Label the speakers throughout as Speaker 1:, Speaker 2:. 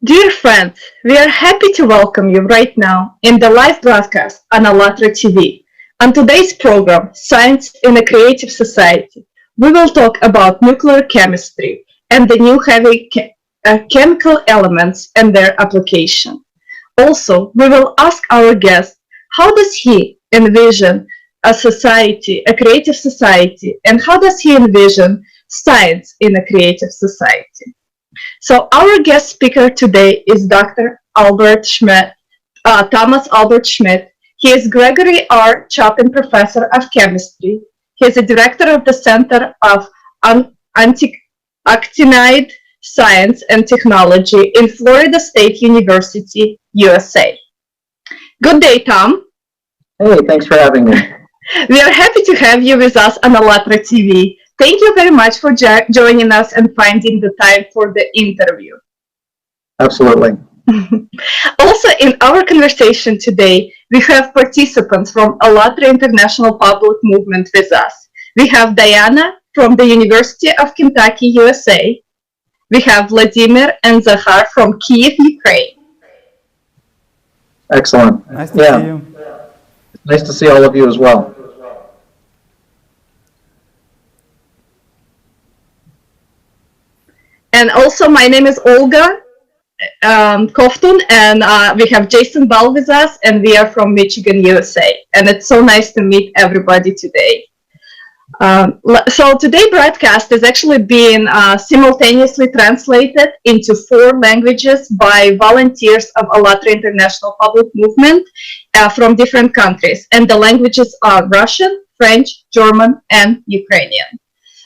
Speaker 1: Dear friends, we are happy to welcome you right now in the live broadcast on ALLATRA TV. On today's program, Science in a Creative Society, we will talk about nuclear chemistry and the new heavy chemical elements and their application. Also, we will ask our guest, how does he envision a society, a creative society, and how does he envision science in a creative society? So our guest speaker today is Dr. Albrecht-Schmitt, Thomas Albrecht-Schmitt. He is Gregory R. Choppin Professor of Chemistry. He is a director of the Center of Actinide Science and Technology in Florida State University, USA. Good day, Tom.
Speaker 2: Hey, thanks for having me.
Speaker 1: We are happy to have you with us on ALLATRA TV. Thank you very much for joining us and finding the time for the interview.
Speaker 2: Absolutely.
Speaker 1: Also, in our conversation today, we have participants from ALLATRA International Public Movement with us. We have Diana from the University of Kentucky, USA. We have Vladimir and Zahar from Kiev, Ukraine.
Speaker 2: Excellent.
Speaker 3: Nice to see you.
Speaker 2: Nice to see all of you as well.
Speaker 1: And also, my name is Olga Koftun, and we have Jason Bell with us, and we are from Michigan, USA. And it's so nice to meet everybody today. So today's broadcast is actually being simultaneously translated into 4 languages by volunteers of ALLATRA International Public Movement from different countries. And the languages are Russian, French, German, and Ukrainian.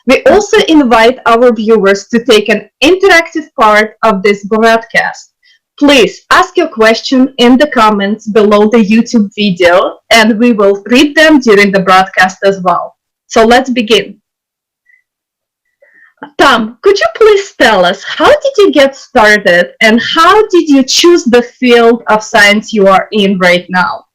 Speaker 1: We also invite our viewers to take an interactive part of this broadcast. Please ask your question in the comments below the YouTube video, and we will read them during the broadcast as well. So let's begin. Tom, could you please tell us, how did you get started and how did you choose the field of science you are in right now?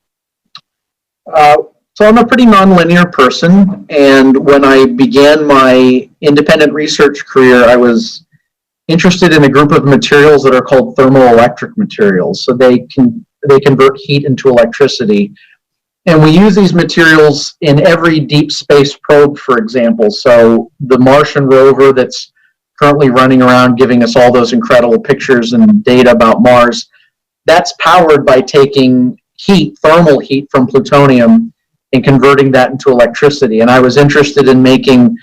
Speaker 2: So I'm a pretty nonlinear person, and when I began my independent research career, I was interested in a group of materials that are called thermoelectric materials. So they convert heat into electricity. And we use these materials in every deep space probe, for example. So the Martian rover that's currently running around giving us all those incredible pictures and data about Mars, that's powered by taking heat, thermal heat from plutonium, and converting that into electricity. And I was interested in making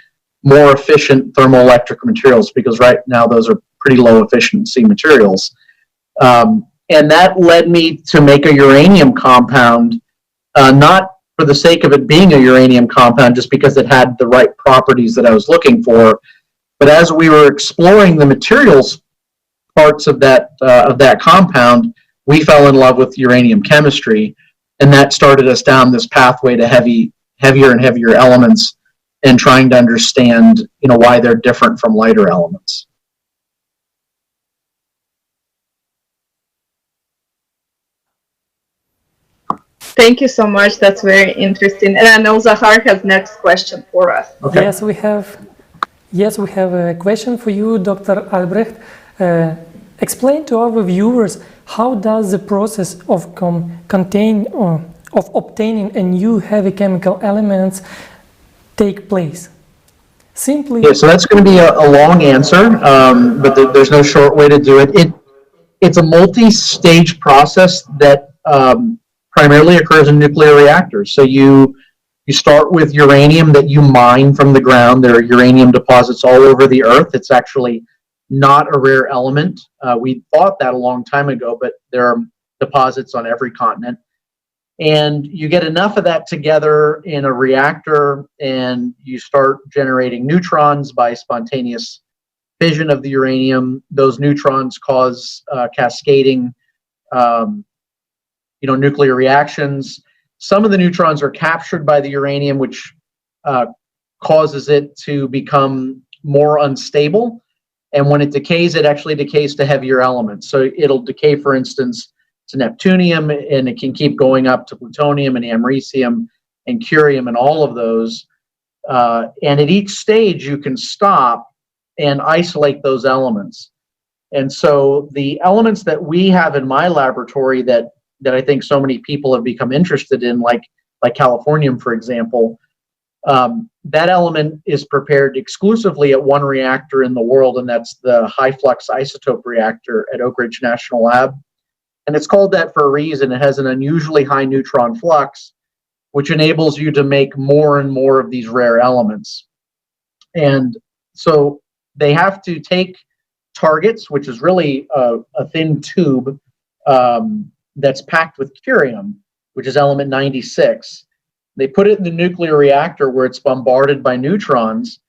Speaker 2: more efficient thermoelectric materials because right now those are pretty low efficiency materials. And that led me to make a uranium compound, not for the sake of it being a uranium compound, just because it had the right properties that I was looking for. But as we were exploring the materials parts of that compound, we fell in love with uranium chemistry. And that started us down this pathway to heavier and heavier elements and trying to understand, why they're different from lighter elements.
Speaker 1: Thank you so much. That's very interesting. And I know Zahar has next question for us.
Speaker 2: Okay.
Speaker 3: Yes, we have a question for you, Dr. Albrecht. Explain to our viewers, how does the process of obtaining a new heavy chemical elements take place? Simply.
Speaker 2: Yeah, so that's going to be a long answer, but there's no short way to do it. It's a multi-stage process that primarily occurs in nuclear reactors. So you start with uranium that you mine from the ground. There are uranium deposits all over the Earth. It's actually not a rare element. We thought that a long time ago, but there are deposits on every continent. And you get enough of that together in a reactor, and you start generating neutrons by spontaneous fission of the uranium. Those neutrons cause cascading, nuclear reactions. Some of the neutrons are captured by the uranium, which causes it to become more unstable. And when it decays, it actually decays to heavier elements. So it'll decay, for instance, to neptunium, and it can keep going up to plutonium and americium and curium and all of those. And at each stage, you can stop and isolate those elements. And so the elements that we have in my laboratory that I think so many people have become interested in, like californium, for example, that element is prepared exclusively at one reactor in the world, and that's the high flux isotope reactor at Oak Ridge National Lab. And it's called that for a reason. It has an unusually high neutron flux, which enables you to make more and more of these rare elements. And so they have to take targets, which is really a thin tube that's packed with curium, which is element 96. They put it in the nuclear reactor where it's bombarded by neutrons,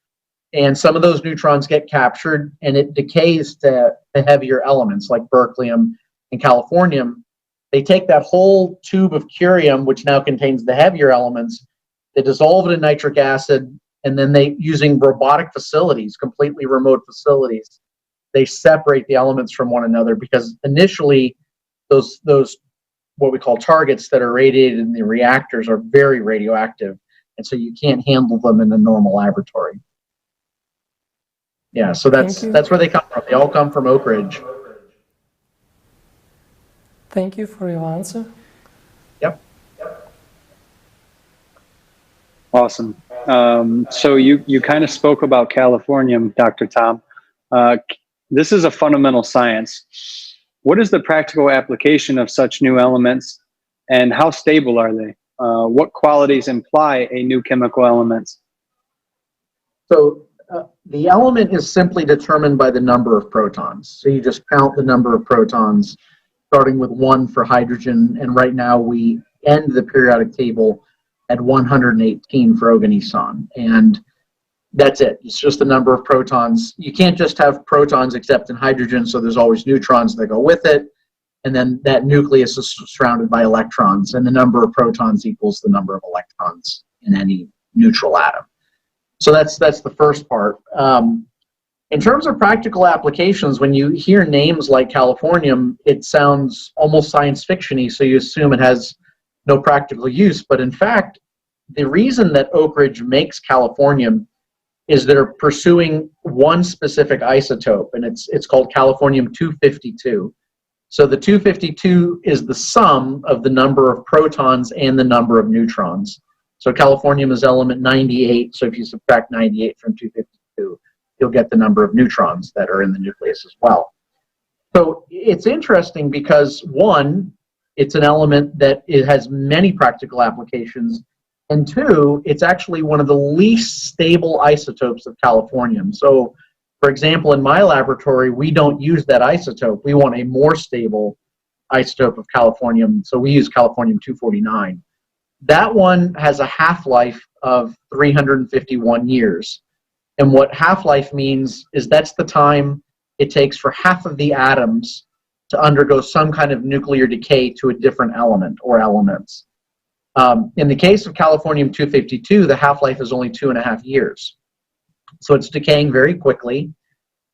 Speaker 2: and some of those neutrons get captured and it decays to the heavier elements like berkelium and californium. They take that whole tube of curium, which now contains the heavier elements, they dissolve it in nitric acid, and then they, using robotic facilities, completely remote facilities, they separate the elements from one another, because initially those what we call targets that are radiated in the reactors are very radioactive, and so you can't handle them in a normal laboratory. Yeah, so that's where they come from. They all come from Oak Ridge.
Speaker 3: Thank you for your answer.
Speaker 2: Yep.
Speaker 4: Awesome. So you kind of spoke about californium, Dr. Tom. This is a fundamental science. What is the practical application of such new elements, and how stable are they? What qualities imply a new chemical element?
Speaker 2: So the element is simply determined by the number of protons. So you just count the number of protons, starting with 1 for hydrogen, and right now we end the periodic table at 118 for oganesson, and that's it. It's just the number of protons. You can't just have protons except in hydrogen, so there's always neutrons that go with it, and then that nucleus is surrounded by electrons, and the number of protons equals the number of electrons in any neutral atom. So that's the first part. In terms of practical applications, when you hear names like californium, it sounds almost science fiction-y, so you assume it has no practical use. But in fact, the reason that Oak Ridge makes californium is they're pursuing one specific isotope, and it's called californium-252. So the 252 is the sum of the number of protons and the number of neutrons. So californium is element 98, so if you subtract 98 from 252, you'll get the number of neutrons that are in the nucleus as well. So it's interesting because, one, it's an element that it has many practical applications, and two, it's actually one of the least stable isotopes of californium. So, for example, in my laboratory, we don't use that isotope. We want a more stable isotope of californium, so we use californium-249. That one has a half-life of 351 years. And what half-life means is that's the time it takes for half of the atoms to undergo some kind of nuclear decay to a different element or elements. In the case of californium-252, the half-life is only 2.5 years. So it's decaying very quickly.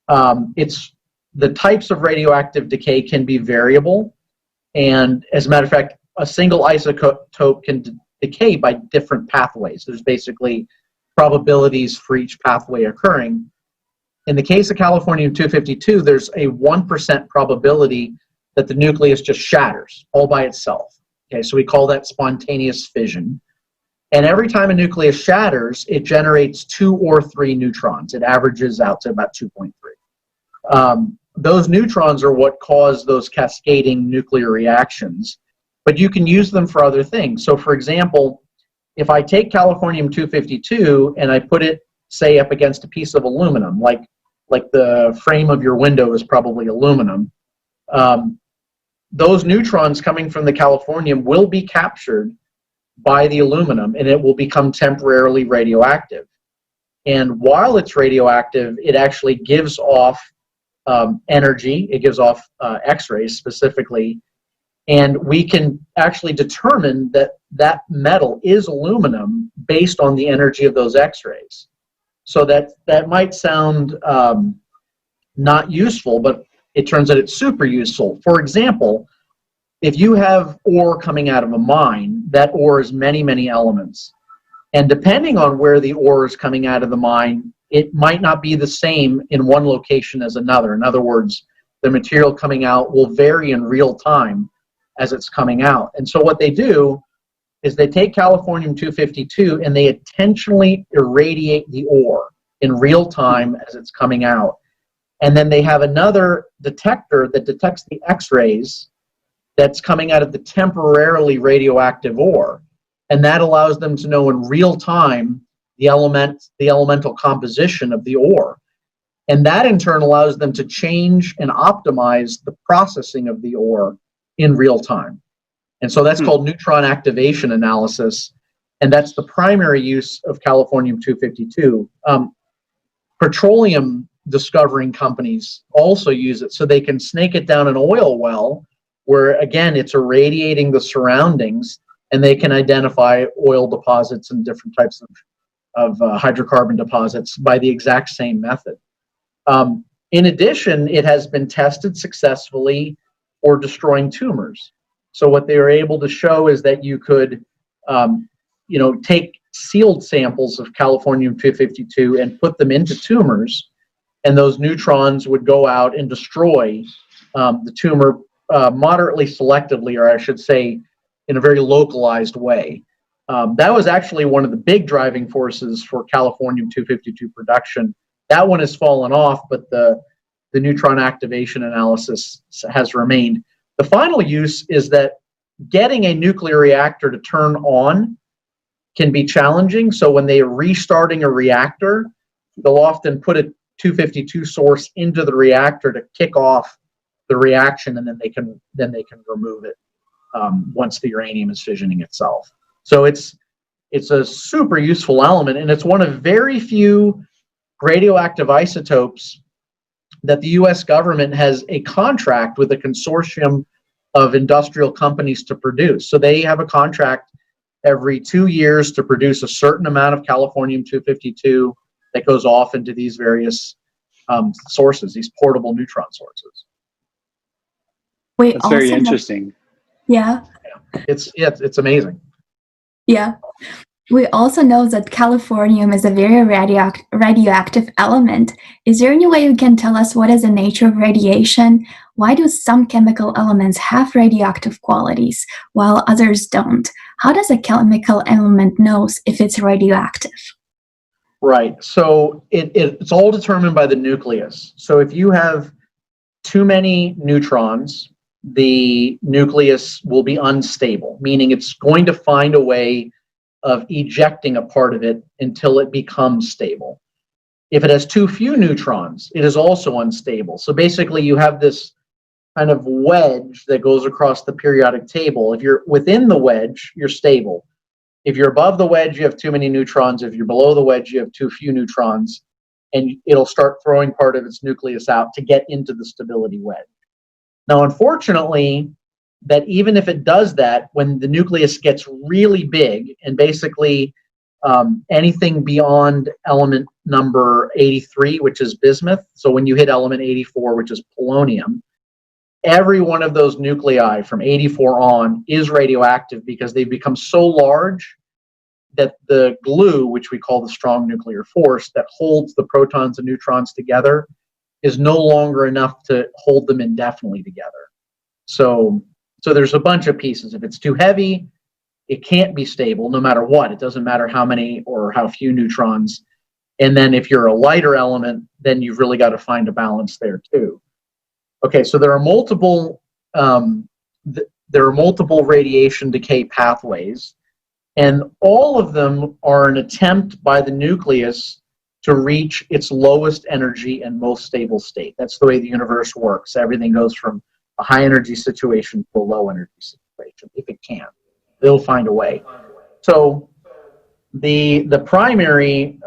Speaker 2: The types of radioactive decay can be variable. And as a matter of fact, a single isotope can decay by different pathways. There's basically probabilities for each pathway occurring. In the case of californium-252, there's a 1% probability that the nucleus just shatters all by itself. Okay, so we call that spontaneous fission. And every time a nucleus shatters, it generates 2 or 3 neutrons. It averages out to about 2.3. Those neutrons are what cause those cascading nuclear reactions, but you can use them for other things. So for example, if I take californium-252 and I put it, say, up against a piece of aluminum, like the frame of your window is probably aluminum, those neutrons coming from the californium will be captured by the aluminum, and it will become temporarily radioactive. And while it's radioactive, it actually gives off energy. It gives off X-rays specifically, and we can actually determine that that metal is aluminum based on the energy of those X-rays. So that might sound not useful, but it turns out it's super useful. For example, if you have ore coming out of a mine, that ore is many, many elements. And depending on where the ore is coming out of the mine, it might not be the same in one location as another. In other words, the material coming out will vary in real time as it's coming out. And so what they do is they take californium-252 and they intentionally irradiate the ore in real time as it's coming out. And then they have another detector that detects the X-rays that's coming out of the temporarily radioactive ore. And that allows them to know in real time the elemental composition of the ore. And that in turn allows them to change and optimize the processing of the ore in real time. And so that's called neutron activation analysis. And that's the primary use of californium-252. Petroleum discovering companies also use it so they can snake it down an oil well where, again, it's irradiating the surroundings and they can identify oil deposits and different types of hydrocarbon deposits by the exact same method. In addition, it has been tested successfully for destroying tumors. So what they were able to show is that you could, take sealed samples of californium-252 and put them into tumors, and those neutrons would go out and destroy the tumor moderately selectively, or I should say, in a very localized way. That was actually one of the big driving forces for californium-252 production. That one has fallen off, but the neutron activation analysis has remained. The final use is that getting a nuclear reactor to turn on can be challenging. So when they are restarting a reactor, they'll often put a 252 source into the reactor to kick off the reaction, and then they can remove it once the uranium is fissioning itself. So it's a super useful element, and it's one of very few radioactive isotopes that the U.S. government has a contract with a consortium of industrial companies to produce. So they have a contract every 2 years to produce a certain amount of californium-252 that goes off into these various sources, these portable neutron sources.
Speaker 4: That's very interesting.
Speaker 5: Yeah.
Speaker 2: It's amazing.
Speaker 5: Yeah. We also know that californium is a very radioactive element. Is there any way you can tell us what is the nature of radiation? Why do some chemical elements have radioactive qualities while others don't? How does a chemical element know if it's radioactive?
Speaker 2: Right. So it's all determined by the nucleus. So if you have too many neutrons, the nucleus will be unstable, meaning it's going to find a way of ejecting a part of it until it becomes stable. If it has too few neutrons, it is also unstable. So basically you have this kind of wedge that goes across the periodic table. If you're within the wedge, you're stable. If you're above the wedge, you have too many neutrons. If you're below the wedge, you have too few neutrons, and it'll start throwing part of its nucleus out to get into the stability wedge. Now, unfortunately, that even if it does that, when the nucleus gets really big, and basically anything beyond element number 83, which is bismuth, so when you hit element 84, which is polonium, every one of those nuclei from 84 on is radioactive because they've become so large that the glue, which we call the strong nuclear force, that holds the protons and neutrons together, is no longer enough to hold them indefinitely together. So there's a bunch of pieces. If it's too heavy, it can't be stable no matter what. It doesn't matter how many or how few neutrons. And then if you're a lighter element, then you've really got to find a balance there too. Okay, so there are multiple radiation decay pathways, and all of them are an attempt by the nucleus to reach its lowest energy and most stable state. That's the way the universe works. Everything goes from a high energy situation to a low energy situation, if it can. They'll find a way. So the primary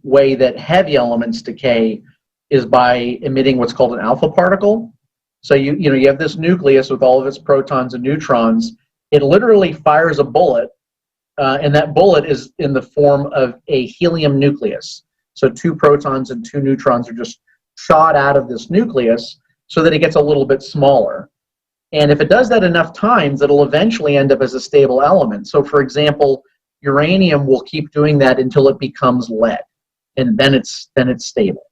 Speaker 2: way that heavy elements decay is by emitting what's called an alpha particle. So you have this nucleus with all of its protons and neutrons. It literally fires a bullet, and that bullet is in the form of a helium nucleus. So 2 protons and 2 neutrons are just shot out of this nucleus so that it gets a little bit smaller. And if it does that enough times, it'll eventually end up as a stable element. So for example, uranium will keep doing that until it becomes lead, and then it's stable.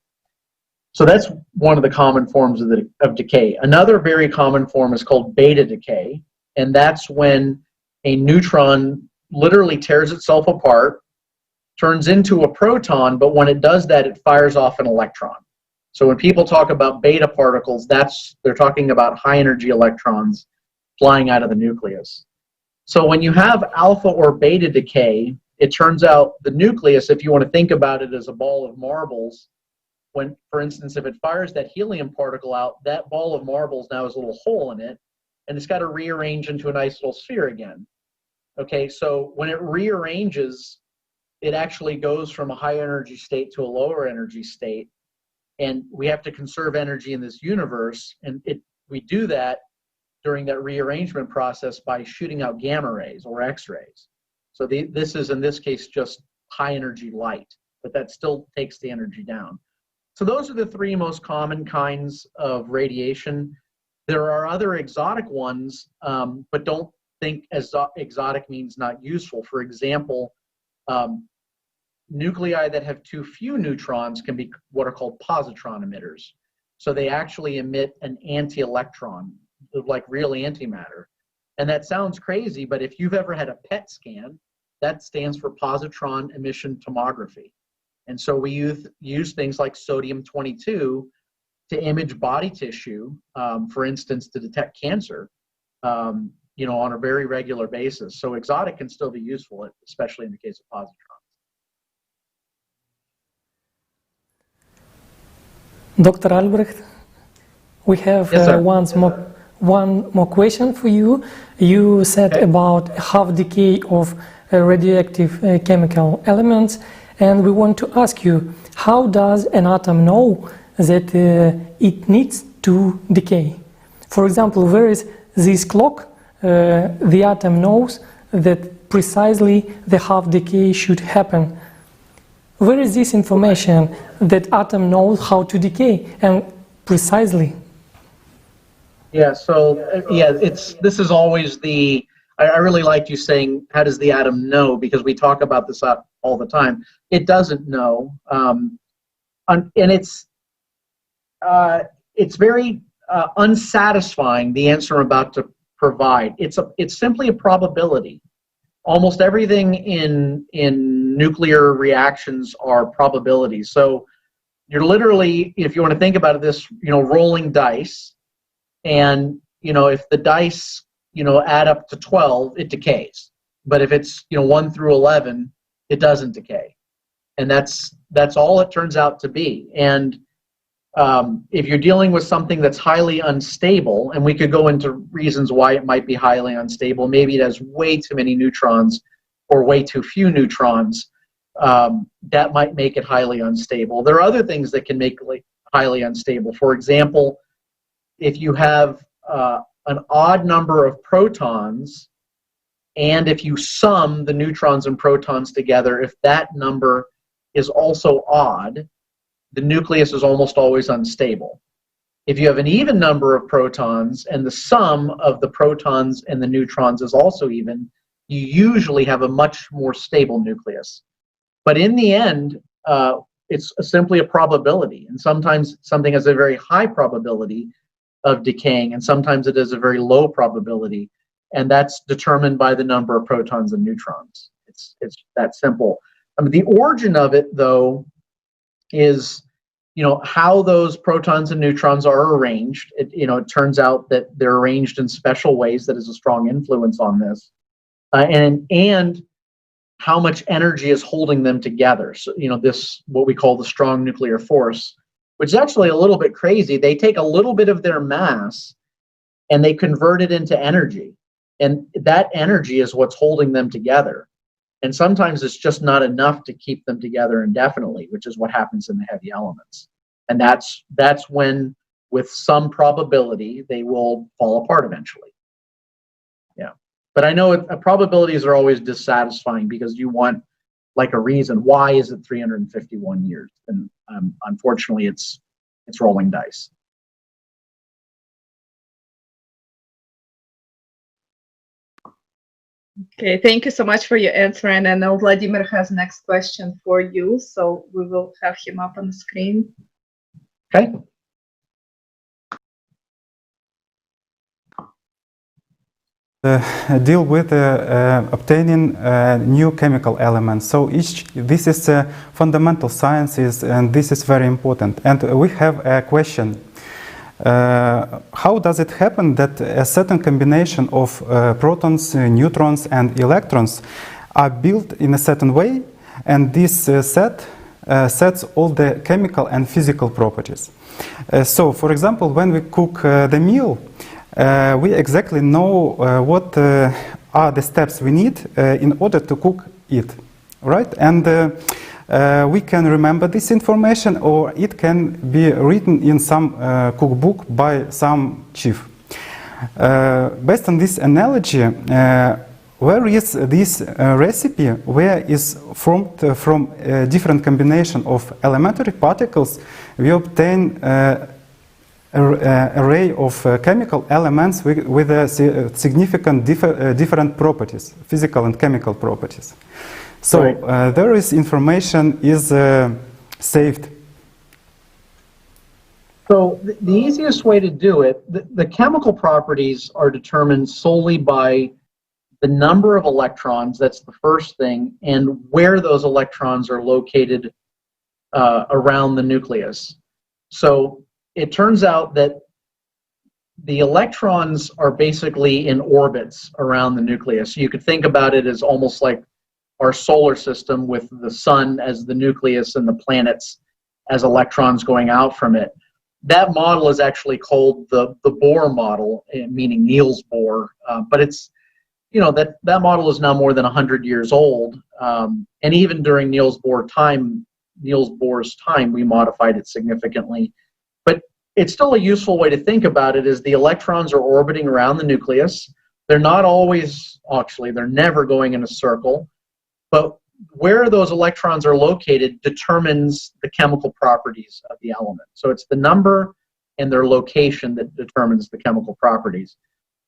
Speaker 2: So that's one of the common forms of decay. Another very common form is called beta decay, and that's when a neutron literally tears itself apart, turns into a proton, but when it does that, it fires off an electron. So when people talk about beta particles, they're talking about high energy electrons flying out of the nucleus. So when you have alpha or beta decay, it turns out the nucleus, if you want to think about it as a ball of marbles, when, for instance, if it fires that helium particle out, that ball of marbles now has a little hole in it, and it's got to rearrange into a nice little sphere again. Okay, so when it rearranges, it actually goes from a high energy state to a lower energy state, and we have to conserve energy in this universe, and we do that during that rearrangement process by shooting out gamma rays or X-rays. So this is, in this case, just high energy light, but that still takes the energy down. So those are the three most common kinds of radiation. There are other exotic ones, but don't think exotic means not useful. For example, nuclei that have too few neutrons can be what are called positron emitters. So they actually emit an anti-electron, like real antimatter. And that sounds crazy, but if you've ever had a PET scan, that stands for positron emission tomography. And so we use things like sodium-22 to image body tissue, for instance, to detect cancer, on a very regular basis. So exotic can still be useful, especially in the case of positrons.
Speaker 3: Dr. Albrecht, we have
Speaker 2: Yes,
Speaker 3: one more question for you. You said about half decay of radioactive chemical elements, and we want to ask you, how does an atom know that it needs to decay? For example, where is this clock? The atom knows that precisely the half decay should happen. Where is this information that atom knows how to decay, and precisely?
Speaker 2: Yeah, so this is always I really liked you saying, how does the atom know? Because we talk about this all the time. It doesn't know, and it's very unsatisfying, the answer I'm about to provide. It's simply a probability. Almost everything in nuclear reactions are probabilities. So you're literally, if you want to think about it, rolling dice, and if the dice add up to 12, it decays. But if it's 1 through 11, it doesn't decay, and that's all it turns out to be. And if you're dealing with something that's highly unstable, and we could go into reasons why it might be highly unstable, maybe it has way too many neutrons or way too few neutrons, that might make it highly unstable. There are other things that can make it highly unstable. For example, if you have an odd number of protons, and if you sum the neutrons and protons together, if that number is also odd, the nucleus is almost always unstable. If you have an even number of protons and the sum of the protons and the neutrons is also even, you usually have a much more stable nucleus. But in the end, it's simply a probability, and sometimes something has a very high probability of decaying, and sometimes it has a very low probability, and that's determined by the number of protons and neutrons. It's that simple. I mean, the origin of it, though, is how those protons and neutrons are arranged. It turns out that they're arranged in special ways that has a strong influence on this, and how much energy is holding them together. So this, what we call the strong nuclear force, which is actually a little bit crazy. They take a little bit of their mass and they convert it into energy, and that energy is what's holding them together. And sometimes it's just not enough to keep them together indefinitely, which is what happens in the heavy elements. And that's when, with some probability, they will fall apart eventually. Yeah. But I know probabilities are always dissatisfying, because you want like a reason. Why is it 351 years? And unfortunately, it's rolling dice.
Speaker 1: Okay, thank you so much for your answer. And I know Vladimir has next question for you, so we will have him up on the screen.
Speaker 2: Okay.
Speaker 6: Deal with obtaining new chemical elements. So this is fundamental sciences, and this is very important. And we have a question. How does it happen that a certain combination of protons, neutrons, and electrons are built in a certain way, and this sets all the chemical and physical properties? So, for example, when we cook the meal, we exactly know what are the steps we need in order to cook it, right? And we can remember this information, or it can be written in some cookbook by some chef. Based on this analogy, where is this recipe, where is formed from a different combination of elementary particles, we obtain array of chemical elements with significant different properties, physical and chemical properties. So
Speaker 2: right.
Speaker 6: There is information is saved.
Speaker 2: So the easiest way to do it, the chemical properties are determined solely by the number of electrons, that's the first thing, and where those electrons are located around the nucleus. So it turns out that the electrons are basically in orbits around the nucleus. You could think about it as almost like our solar system, with the sun as the nucleus and the planets as electrons going out from it. That model is actually called the Bohr model, meaning Niels Bohr, but it's, you know, that model is now more than 100 years old, and even during Niels Bohr's time, we modified it significantly. But it's still a useful way to think about it, is the electrons are orbiting around the nucleus. They're not always, actually, they're never going in a circle, but where those electrons are located determines the chemical properties of the element. So it's the number and their location that determines the chemical properties.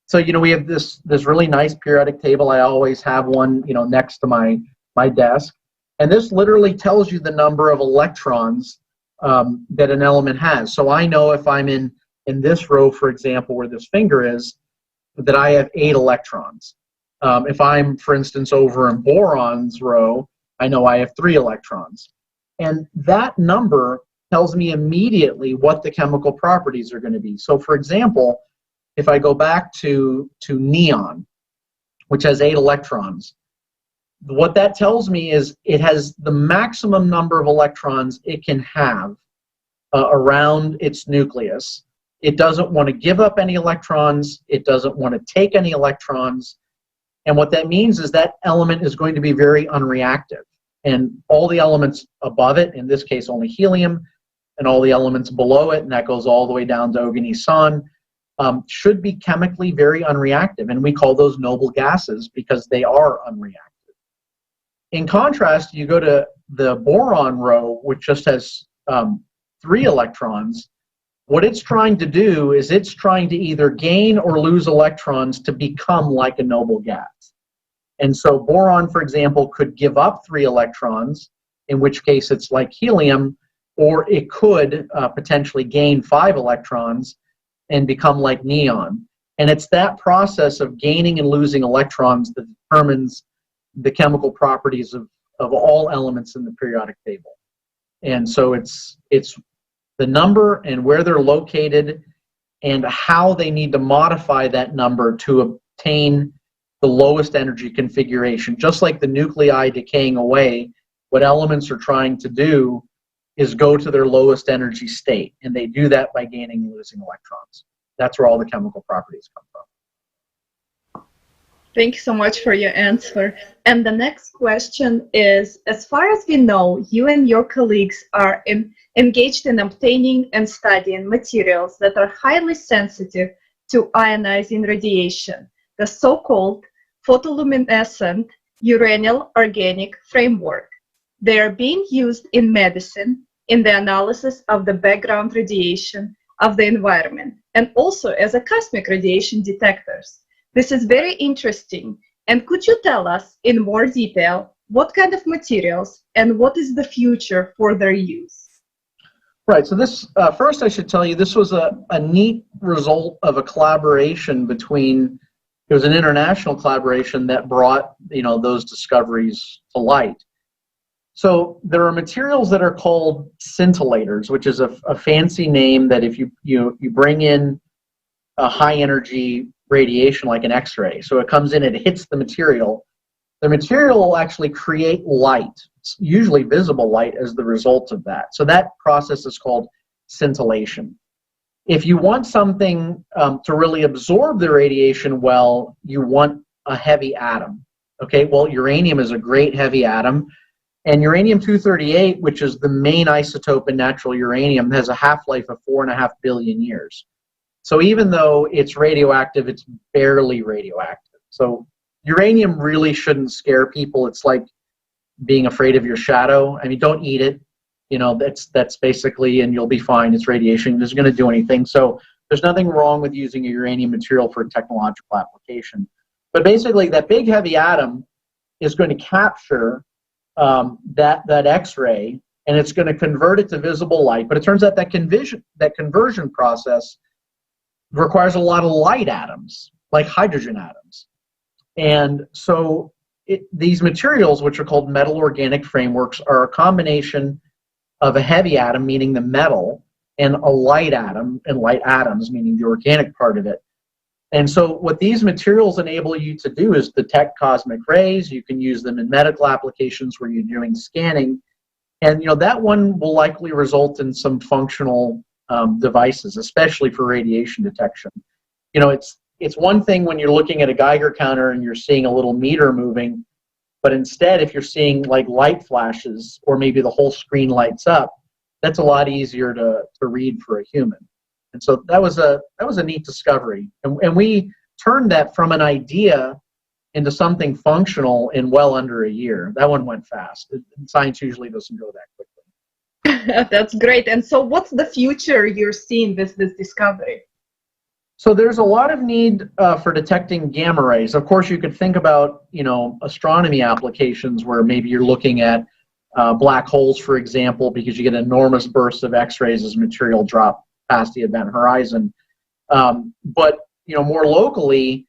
Speaker 2: So, you know, we have this really nice periodic table. I always have one, you know, next to my desk. And this literally tells you the number of electrons that an element has. So I know if I'm in this row, for example, where this finger is, that I have 8 electrons. If I'm, for instance, over in boron's row, I know I have 3 electrons. And that number tells me immediately what the chemical properties are going to be. So, for example, if I go back to neon, which has 8 electrons, what that tells me is it has the maximum number of electrons it can have around its nucleus. It doesn't want to give up any electrons. It doesn't want to take any electrons. And what that means is that element is going to be very unreactive. And all the elements above it, in this case only helium, and all the elements below it, and that goes all the way down to oganesson, should be chemically very unreactive. And we call those noble gases because they are unreactive. In contrast, you go to the boron row, which just has 3 electrons. What it's trying to do is it's trying to either gain or lose electrons to become like a noble gas. And so boron, for example, could give up 3 electrons, in which case it's like helium, or it could potentially gain 5 electrons and become like neon. And it's that process of gaining and losing electrons that determines the chemical properties of all elements in the periodic table. And so it's the number and where they're located and how they need to modify that number to obtain the lowest energy configuration. Just like the nuclei decaying away, what elements are trying to do is go to their lowest energy state, and they do that by gaining and losing electrons. That's where all the chemical properties come from.
Speaker 1: Thank you so much for your answer. And the next question is, as far as we know, you and your colleagues are engaged in obtaining and studying materials that are highly sensitive to ionizing radiation, the so-called photoluminescent uranyl organic framework. They are being used in medicine in the analysis of the background radiation of the environment, and also as a cosmic radiation detectors. This is very interesting. And could you tell us in more detail what kind of materials and what is the future for their use?
Speaker 2: Right. So this, first I should tell you, this was a neat result of a collaboration between, it was an international collaboration that brought, those discoveries to light. So there are materials that are called scintillators, which is a fancy name that if you bring in a high energy radiation like an X-ray, so it comes in, it hits the material will actually create light, usually visible light, as the result of that. So that process is called scintillation. If you want something to really absorb the radiation well, you want a heavy atom. Okay, well, uranium is a great heavy atom, and uranium-238, which is the main isotope in natural uranium, has a half-life of 4.5 billion years. So even though it's radioactive, it's barely radioactive. So uranium really shouldn't scare people. It's like being afraid of your shadow. I mean, don't eat it. That's basically, and you'll be fine. It's radiation. It isn't going to do anything. So there's nothing wrong with using a uranium material for technological application. But basically, that big heavy atom is going to capture that X-ray, and it's going to convert it to visible light. But it turns out that conversion process requires a lot of light atoms, like hydrogen atoms. And so these materials, which are called metal organic frameworks, are a combination of a heavy atom, meaning the metal, and a light atom, and light atoms, meaning the organic part of it. And so what these materials enable you to do is detect cosmic rays. You can use them in medical applications where you're doing scanning. And that one will likely result in some functional devices, especially for radiation detection. It's one thing when you're looking at a Geiger counter and you're seeing a little meter moving, but instead if you're seeing like light flashes or maybe the whole screen lights up, that's a lot easier to read for a human. And so that was a neat discovery. And we turned that from an idea into something functional in well under a year. That one went fast. Science usually doesn't go that quickly.
Speaker 1: That's great. And so what's the future you're seeing with this discovery?
Speaker 2: So there's a lot of need for detecting gamma rays. Of course, you could think about, astronomy applications where maybe you're looking at black holes, for example, because you get enormous bursts of X-rays as material drop past the event horizon. But, more locally,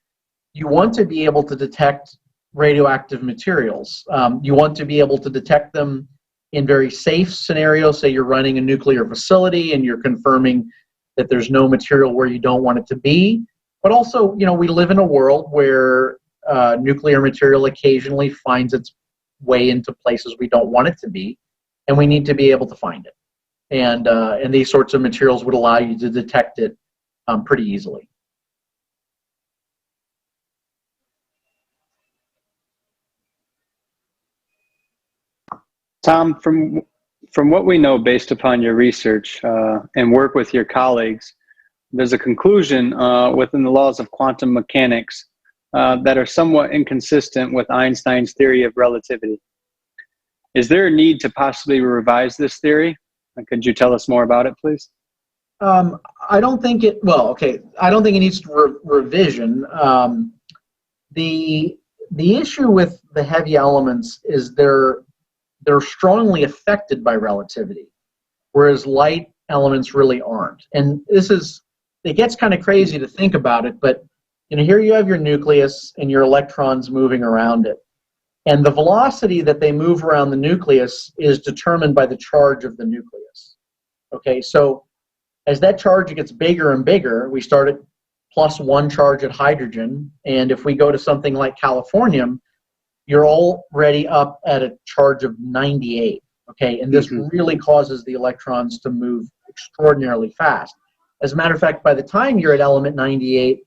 Speaker 2: you want to be able to detect radioactive materials. You want to be able to detect them in very safe scenarios. Say you're running a nuclear facility and you're confirming that there's no material where you don't want it to be. But also, we live in a world where nuclear material occasionally finds its way into places we don't want it to be, and we need to be able to find it. And these sorts of materials would allow you to detect it pretty easily.
Speaker 4: Tom, from what we know based upon your research and work with your colleagues, there's a conclusion within the laws of quantum mechanics that are somewhat inconsistent with Einstein's theory of relativity. Is there a need to possibly revise this theory? Could you tell us more about it, please?
Speaker 2: I don't think it, I don't think it needs revision. The issue with the heavy elements is they're strongly affected by relativity, whereas light elements really aren't. And it gets kind of crazy to think about it, but here you have your nucleus and your electrons moving around it. And the velocity that they move around the nucleus is determined by the charge of the nucleus. Okay, so as that charge gets bigger and bigger, we start at +1 charge at hydrogen, and if we go to something like californium, you're already up at a charge of 98. Okay, and this really causes the electrons to move extraordinarily fast. As a matter of fact, by the time you're at element 98,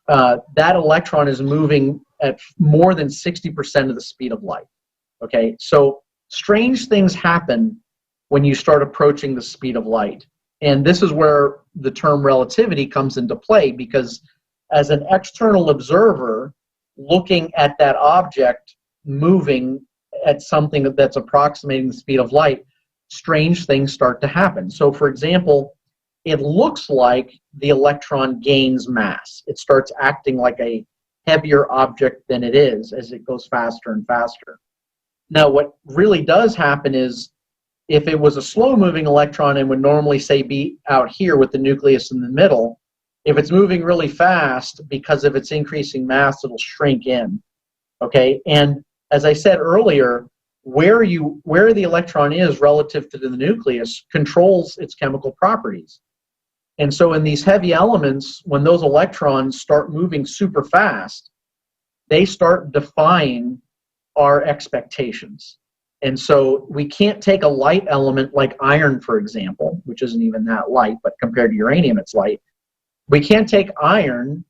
Speaker 2: that electron is moving at more than 60% of the speed of light. Okay, so strange things happen when you start approaching the speed of light. And this is where the term relativity comes into play, because as an external observer looking at that object moving at something that's approximating the speed of light, strange things start to happen. So for example, it looks like the electron gains mass. It starts acting like a heavier object than it is as it goes faster and faster. Now, what really does happen is if it was a slow-moving electron and would normally, say, be out here with the nucleus in the middle, if it's moving really fast, because of its increasing mass, it'll shrink in, okay? And as I said earlier, where the electron is relative to the nucleus controls its chemical properties. And so in these heavy elements, when those electrons start moving super fast, they start defying our expectations. And so we can't take a light element like iron, for example, which isn't even that light, but compared to uranium, it's light. We can't take iron,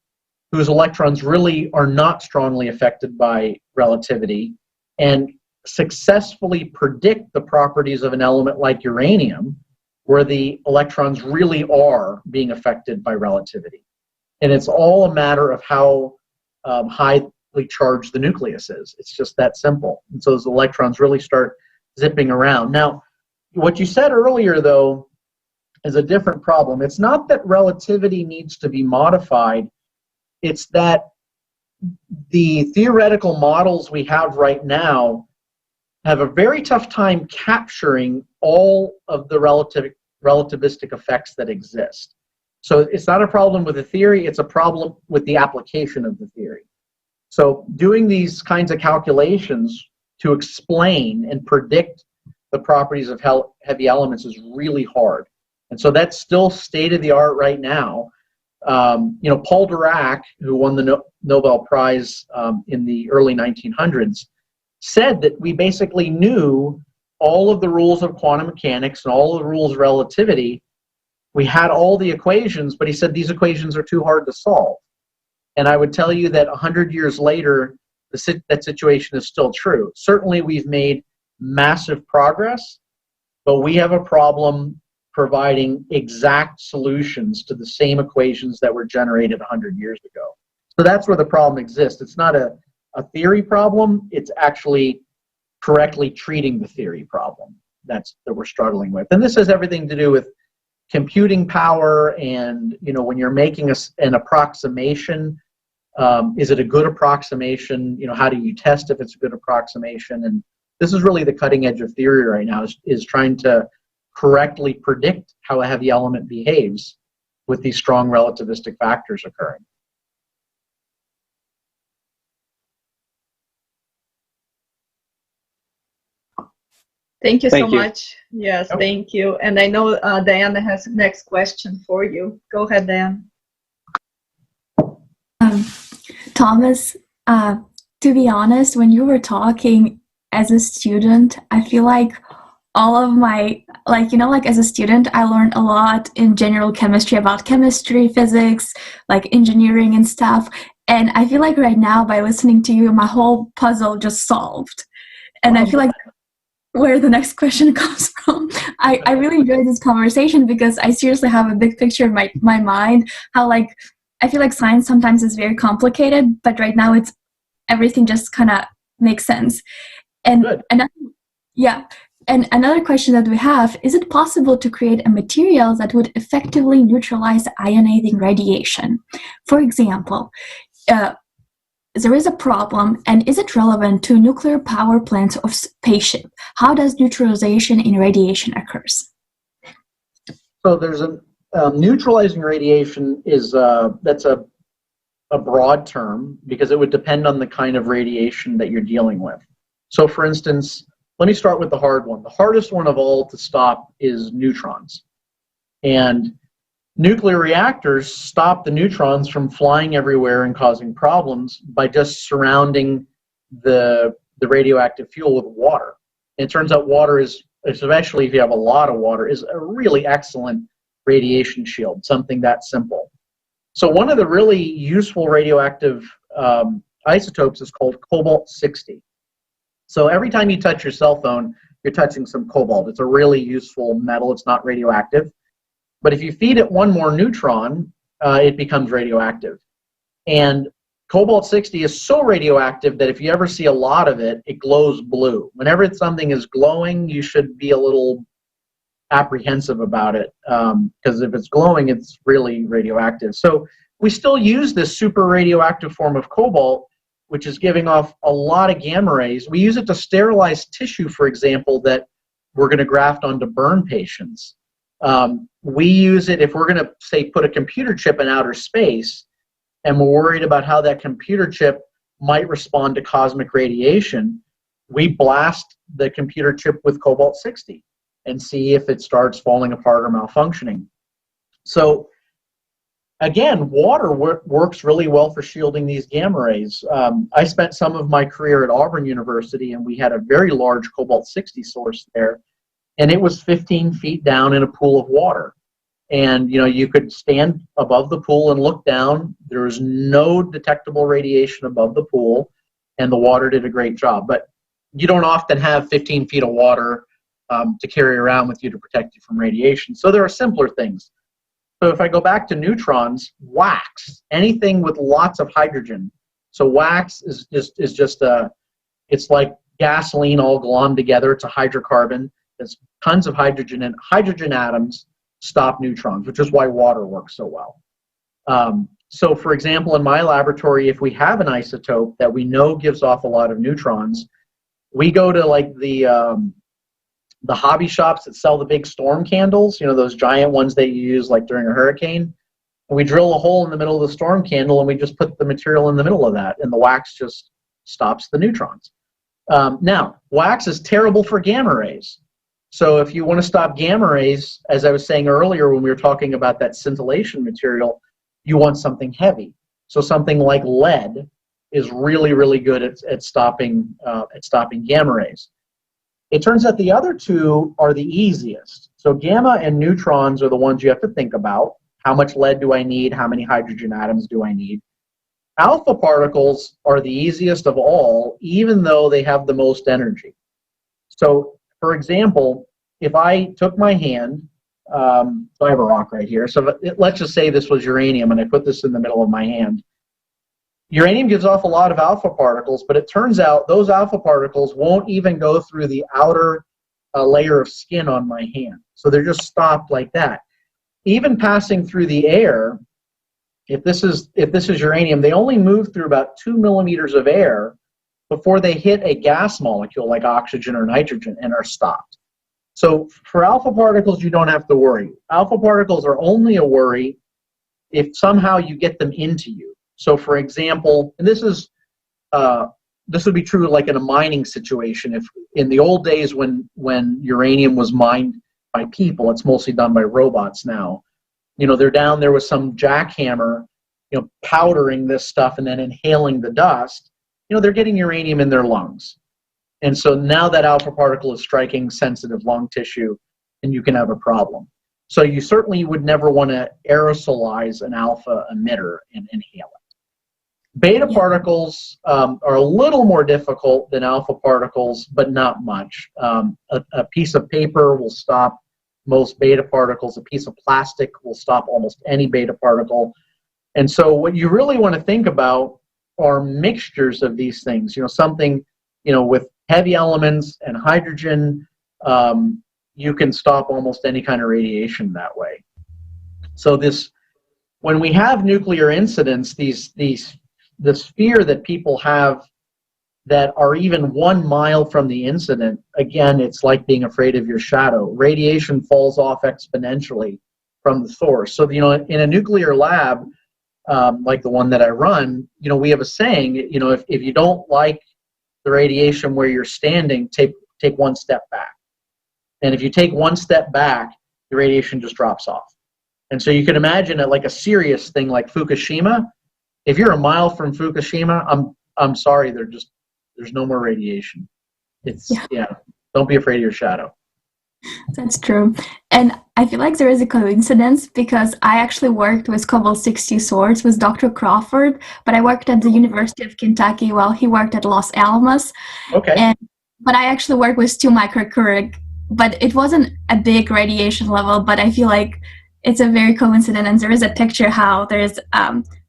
Speaker 2: whose electrons really are not strongly affected by relativity, and successfully predict the properties of an element like uranium, where the electrons really are being affected by relativity. And it's all a matter of how highly charged the nucleus is. It's just that simple. And so those electrons really start zipping around. Now, what you said earlier, though, is a different problem. It's not that relativity needs to be modified. It's that the theoretical models we have right now have a very tough time capturing all of the relativistic effects that exist. So it's not a problem with the theory, it's a problem with the application of the theory. So doing these kinds of calculations to explain and predict the properties of heavy elements is really hard. And so that's still state of the art right now. You know, Paul Dirac, who won the Nobel Prize in the early 1900s, said that we basically knew all of the rules of quantum mechanics and all of the rules of relativity. We had all the equations, but he said these equations are too hard to solve. And I would tell you that 100 years later, that situation is still true. Certainly we've made massive progress, but we have a problem providing exact solutions to the same equations that were generated 100 years ago. So that's where the problem exists. It's not a theory problem, it's actually correctly treating the theory problem that we're struggling with. And this has everything to do with computing power and, you know, when you're making an approximation, is it a good approximation? You know, how do you test if it's a good approximation? And this is really the cutting edge of theory right now, is trying to correctly predict how a heavy element behaves with these strong relativistic factors occurring.
Speaker 1: Thank you
Speaker 4: Thank
Speaker 1: so
Speaker 4: you.
Speaker 1: much. Yes, thank you. And I know Diana has the next question for you. Go ahead, Diane.
Speaker 5: Thomas, to be honest, when you were talking as a student, I feel like all of my, as a student, I learned a lot in general chemistry about chemistry, physics, like engineering and stuff. And I feel like right now, by listening to you, my whole puzzle just solved. And I feel like where the next question comes from. I really enjoyed this conversation because I seriously have a big picture in my mind, how I feel like science sometimes is very complicated, but right now everything just kind of makes sense. And another question that we have, is it possible to create a material that would effectively neutralize ionizing radiation? For example, there is a problem, and is it relevant to nuclear power plants of spaceship? How does neutralization in radiation occurs?
Speaker 2: So there's a neutralizing radiation is that's a broad term because it would depend on the kind of radiation that you're dealing with. So for instance, let me start with the hard one. The hardest one of all to stop is neutrons. And nuclear reactors stop the neutrons from flying everywhere and causing problems by just surrounding the radioactive fuel with water. And it turns out water is, especially if you have a lot of water, is a really excellent radiation shield, something that simple. So one of the really useful radioactive isotopes is called cobalt-60. So every time you touch your cell phone, you're touching some cobalt. It's a really useful metal. It's not radioactive. But if you feed it one more neutron, it becomes radioactive. And cobalt-60 is so radioactive that if you ever see a lot of it, it glows blue. Whenever something is glowing, you should be a little apprehensive about it, because if it's glowing, it's really radioactive. So we still use this super radioactive form of cobalt, which is giving off a lot of gamma rays. We use it to sterilize tissue, for example, that we're going to graft onto burn patients. We use it if we're going to, say, put a computer chip in outer space, and we're worried about how that computer chip might respond to cosmic radiation. We blast the computer chip with cobalt-60 and see if it starts falling apart or malfunctioning. So again, water works really well for shielding these gamma rays. I spent some of my career at Auburn University, and we had a very large cobalt-60 source there, and it was 15 feet down in a pool of water. And you could stand above the pool and look down. There was no detectable radiation above the pool, and the water did a great job. But you don't often have 15 feet of water to carry around with you to protect you from radiation. So there are simpler things. So if I go back to neutrons, wax, anything with lots of hydrogen. So wax is just it's like gasoline all glommed together. It's a hydrocarbon. There's tons of hydrogen, and hydrogen atoms stop neutrons, which is why water works so well. So for example, in my laboratory, if we have an isotope that we know gives off a lot of neutrons, we go to like the hobby shops that sell the big storm candles, those giant ones that you use like during a hurricane. And we drill a hole in the middle of the storm candle, and we just put the material in the middle of that, and the wax just stops the neutrons. Now, wax is terrible for gamma rays. So if you want to stop gamma rays, as I was saying earlier when we were talking about that scintillation material, you want something heavy. So something like lead is really, really good at stopping gamma rays. It turns out the other two are the easiest. So gamma and neutrons are the ones you have to think about. How much lead do I need? How many hydrogen atoms do I need? Alpha particles are the easiest of all, even though they have the most energy. So, for example, if I took my hand, so I have a rock right here. So let's just say this was uranium, and I put this in the middle of my hand. Uranium gives off a lot of alpha particles, but it turns out those alpha particles won't even go through the outer layer of skin on my hand. So they're just stopped like that. Even passing through the air, if this is uranium, they only move through about 2 millimeters of air before they hit a gas molecule like oxygen or nitrogen and are stopped. So for alpha particles, you don't have to worry. Alpha particles are only a worry if somehow you get them into you. So for example, and this would be true like in a mining situation. If in the old days when uranium was mined by people, it's mostly done by robots now. They're down there with some jackhammer, powdering this stuff and then inhaling the dust. They're getting uranium in their lungs. And so now that alpha particle is striking sensitive lung tissue, and you can have a problem. So you certainly would never want to aerosolize an alpha emitter and inhale it. Beta particles are a little more difficult than alpha particles, but not much. A piece of paper will stop most beta particles. A piece of plastic will stop almost any beta particle. And so what you really want to think about are mixtures of these things. Something, with heavy elements and hydrogen, you can stop almost any kind of radiation that way. So when we have nuclear incidents, this fear that people have that are even 1 mile from the incident, again, it's like being afraid of your shadow. Radiation falls off exponentially from the source. So, in a nuclear lab, like the one that I run, we have a saying, if you don't like the radiation where you're standing, take 1 step back. And if you take 1 step back, the radiation just drops off. And so you can imagine it like a serious thing like Fukushima. If you're a mile from Fukushima, I'm sorry, there's no more radiation. Don't be afraid of your shadow.
Speaker 5: That's true. And I feel like there is a coincidence because I actually worked with cobalt-60 source with Dr. Crawford, but I worked at the University of Kentucky while he worked at Los Alamos.
Speaker 2: Okay.
Speaker 5: But I actually worked with 2 microcurie, but it wasn't a big radiation level, but I feel like it's a very coincident, and there is a picture how there's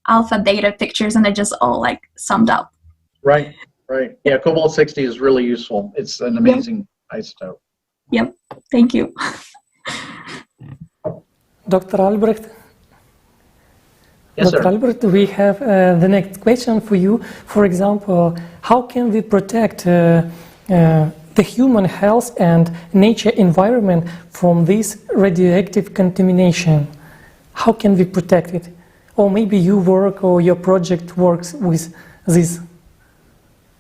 Speaker 5: alpha, beta pictures, and they're just all like summed up.
Speaker 2: Right. Yeah, cobalt-60 is really useful. It's an amazing isotope.
Speaker 5: Yep. Thank you.
Speaker 3: Dr. Albrecht?
Speaker 2: Yes,
Speaker 3: Dr.
Speaker 2: sir.
Speaker 3: Albrecht, we have the next question for you. For example, how can we protect the human health and nature environment from this radioactive contamination? How can we protect it? Or maybe you work or your project works with this.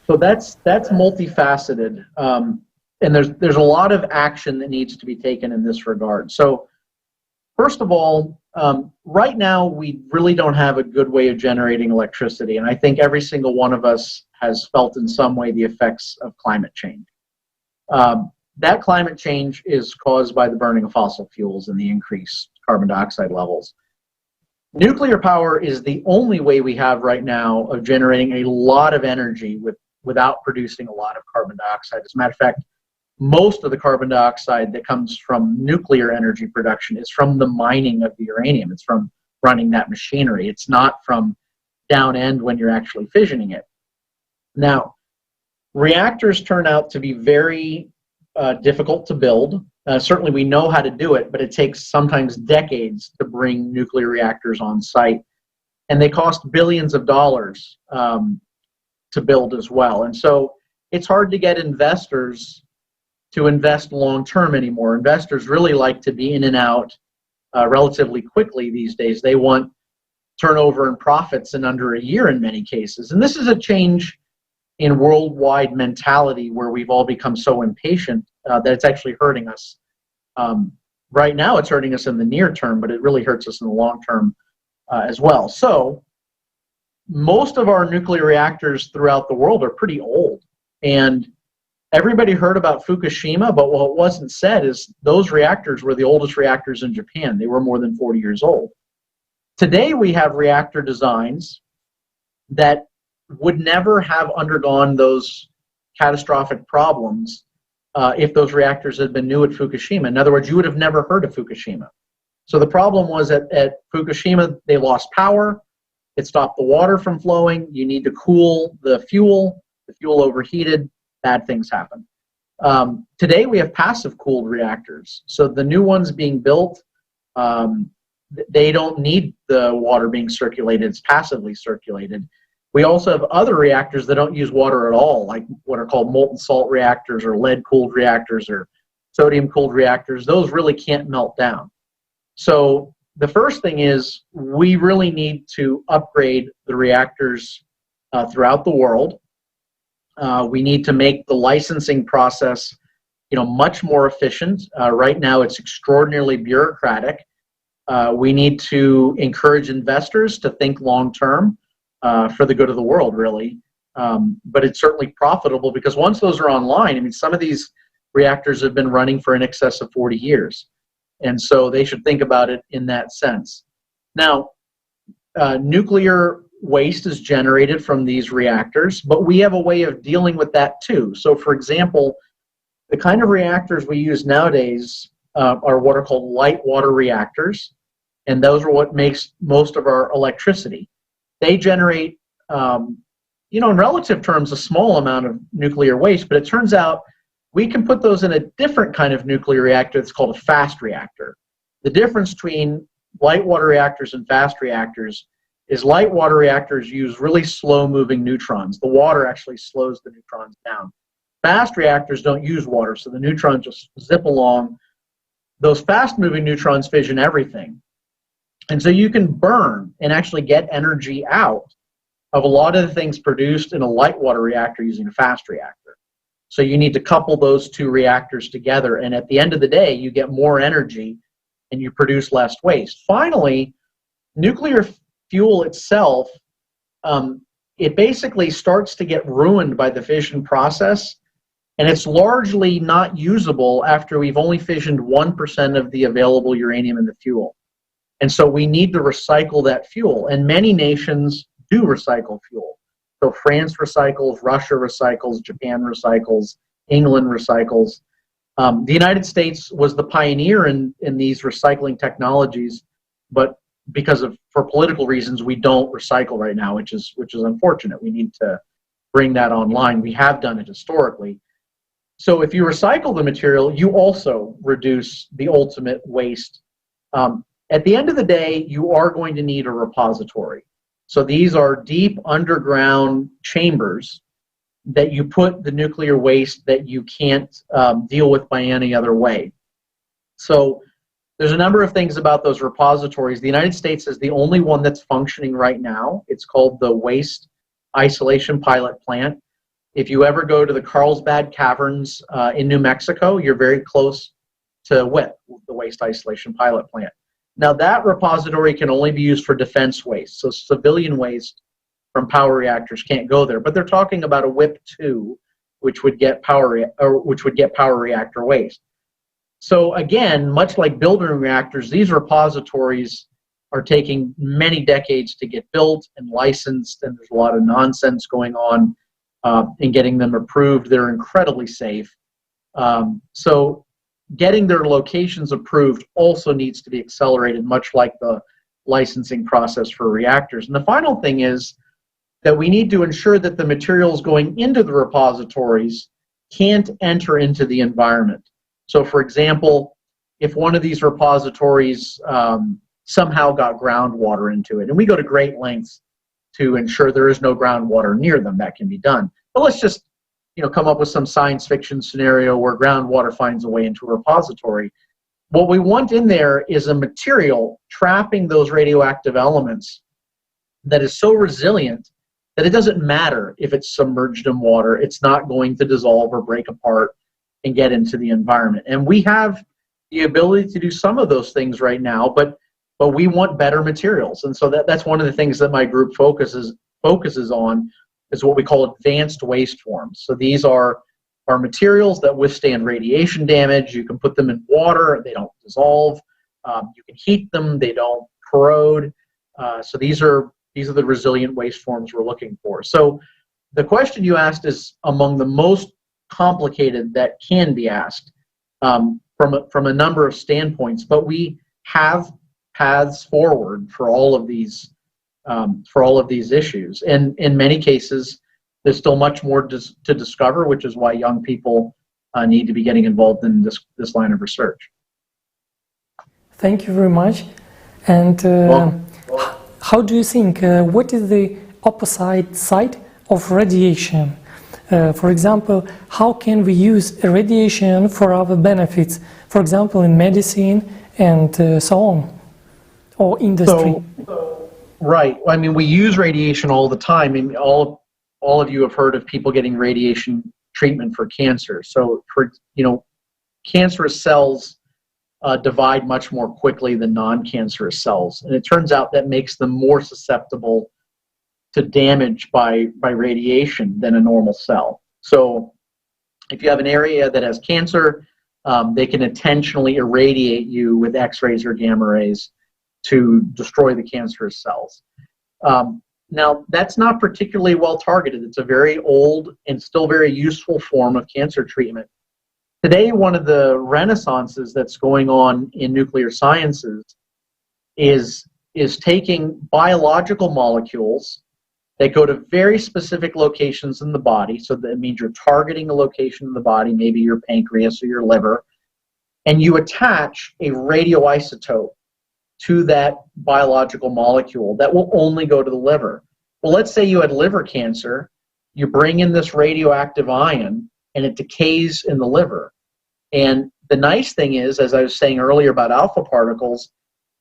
Speaker 2: So that's multifaceted, and there's a lot of action that needs to be taken in this regard. So first of all, right now we really don't have a good way of generating electricity, and I think every single one of us has felt in some way the effects of climate change. That climate change is caused by the burning of fossil fuels and the increased carbon dioxide levels. Nuclear power is the only way we have right now of generating a lot of energy without producing a lot of carbon dioxide. As a matter of fact, most of the carbon dioxide that comes from nuclear energy production is from the mining of the uranium. It's from running that machinery. It's not from down end when you're actually fissioning it. Now, reactors turn out to be very difficult to build. Certainly we know how to do it, but it takes sometimes decades to bring nuclear reactors on site. And they cost billions of dollars to build as well. And so it's hard to get investors to invest long-term anymore. Investors really like to be in and out relatively quickly these days. They want turnover and profits in under a year in many cases. And this is a change in worldwide mentality where we've all become so impatient that it's actually hurting us. Right now it's hurting us in the near term, but it really hurts us in the long term as well. So most of our nuclear reactors throughout the world are pretty old. And everybody heard about Fukushima, but what wasn't said is those reactors were the oldest reactors in Japan. They were more than 40 years old. Today we have reactor designs that would never have undergone those catastrophic problems if those reactors had been new at Fukushima. In other words, you would have never heard of Fukushima. So the problem was at Fukushima, they lost power. It stopped the water from flowing. You need to cool the fuel. The fuel overheated. Bad things happen. Today we have passive cooled reactors. So the new ones being built, they don't need the water being circulated. It's passively circulated. We also have other reactors that don't use water at all, like what are called molten salt reactors or lead-cooled reactors or sodium-cooled reactors. Those really can't melt down. So the first thing is we really need to upgrade the reactors throughout the world. We need to make the licensing process, much more efficient. Right now, it's extraordinarily bureaucratic. We need to encourage investors to think long-term. For the good of the world, really. But it's certainly profitable because once those are online, some of these reactors have been running for in excess of 40 years. And so they should think about it in that sense. Now, nuclear waste is generated from these reactors, but we have a way of dealing with that too. So for example, the kind of reactors we use nowadays are what are called light water reactors. And those are what makes most of our electricity. They generate, in relative terms, a small amount of nuclear waste, but it turns out we can put those in a different kind of nuclear reactor that's called a fast reactor. The difference between light water reactors and fast reactors is light water reactors use really slow-moving neutrons. The water actually slows the neutrons down. Fast reactors don't use water, so the neutrons just zip along. Those fast-moving neutrons fission everything. And so you can burn and actually get energy out of a lot of the things produced in a light water reactor using a fast reactor. So you need to couple those two reactors together, and at the end of the day, you get more energy and you produce less waste. Finally, nuclear fuel itself, it basically starts to get ruined by the fission process, and it's largely not usable after we've only fissioned 1% of the available uranium in the fuel. And so we need to recycle that fuel. And many nations do recycle fuel. So France recycles, Russia recycles, Japan recycles, England recycles. The United States was the pioneer in these recycling technologies, but for political reasons, we don't recycle right now, which is unfortunate. We need to bring that online. We have done it historically. So if you recycle the material, you also reduce the ultimate waste. At the end of the day, you are going to need a repository. So these are deep underground chambers that you put the nuclear waste that you can't deal with by any other way. So there's a number of things about those repositories. The United States is the only one that's functioning right now. It's called the Waste Isolation Pilot Plant. If you ever go to the Carlsbad Caverns in New Mexico, you're very close to WIPP, the Waste Isolation Pilot Plant. Now that repository can only be used for defense waste, so civilian waste from power reactors can't go there. But they're talking about a WIPP-2, which would get power reactor waste. So again, much like building reactors, these repositories are taking many decades to get built and licensed, and there's a lot of nonsense going on in getting them approved. They're incredibly safe. So getting their locations approved also needs to be accelerated, much like the licensing process for reactors. And the final thing is that we need to ensure that the materials going into the repositories can't enter into the environment. So for example, if one of these repositories somehow got groundwater into it, and we go to great lengths to ensure there is no groundwater near them, that can be done. But let's just come up with some science fiction scenario where groundwater finds a way into a repository. What we want in there is a material trapping those radioactive elements that is so resilient that it doesn't matter if it's submerged in water, it's not going to dissolve or break apart and get into the environment. And we have the ability to do some of those things right now, but we want better materials. And so that's one of the things that my group focuses on, is what we call advanced waste forms. So these are materials that withstand radiation damage. You can put them in water, they don't dissolve. You can heat them, they don't corrode. So these are the resilient waste forms we're looking for. So the question you asked is among the most complicated that can be asked from a number of standpoints, but we have paths forward for all of these issues. And in many cases, there's still much more to discover, which is why young people need to be getting involved in this line of research.
Speaker 3: Thank you very much. And how do you think, what is the opposite side of radiation? For example, how can we use radiation for our benefits? For example, in medicine and so on, or industry.
Speaker 2: Right. I mean, we use radiation all the time. I mean, all of you have heard of people getting radiation treatment for cancer. So, cancerous cells divide much more quickly than non-cancerous cells, and it turns out that makes them more susceptible to damage by radiation than a normal cell. So, if you have an area that has cancer, they can intentionally irradiate you with X-rays or gamma rays to destroy the cancerous cells. Now, that's not particularly well targeted. It's a very old and still very useful form of cancer treatment. Today, one of the renaissances that's going on in nuclear sciences is taking biological molecules that go to very specific locations in the body. So that means you're targeting a location in the body, maybe your pancreas or your liver, and you attach a radioisotope to that biological molecule that will only go to the liver. Well, let's say you had liver cancer, you bring in this radioactive ion and it decays in the liver. And the nice thing is, as I was saying earlier about alpha particles,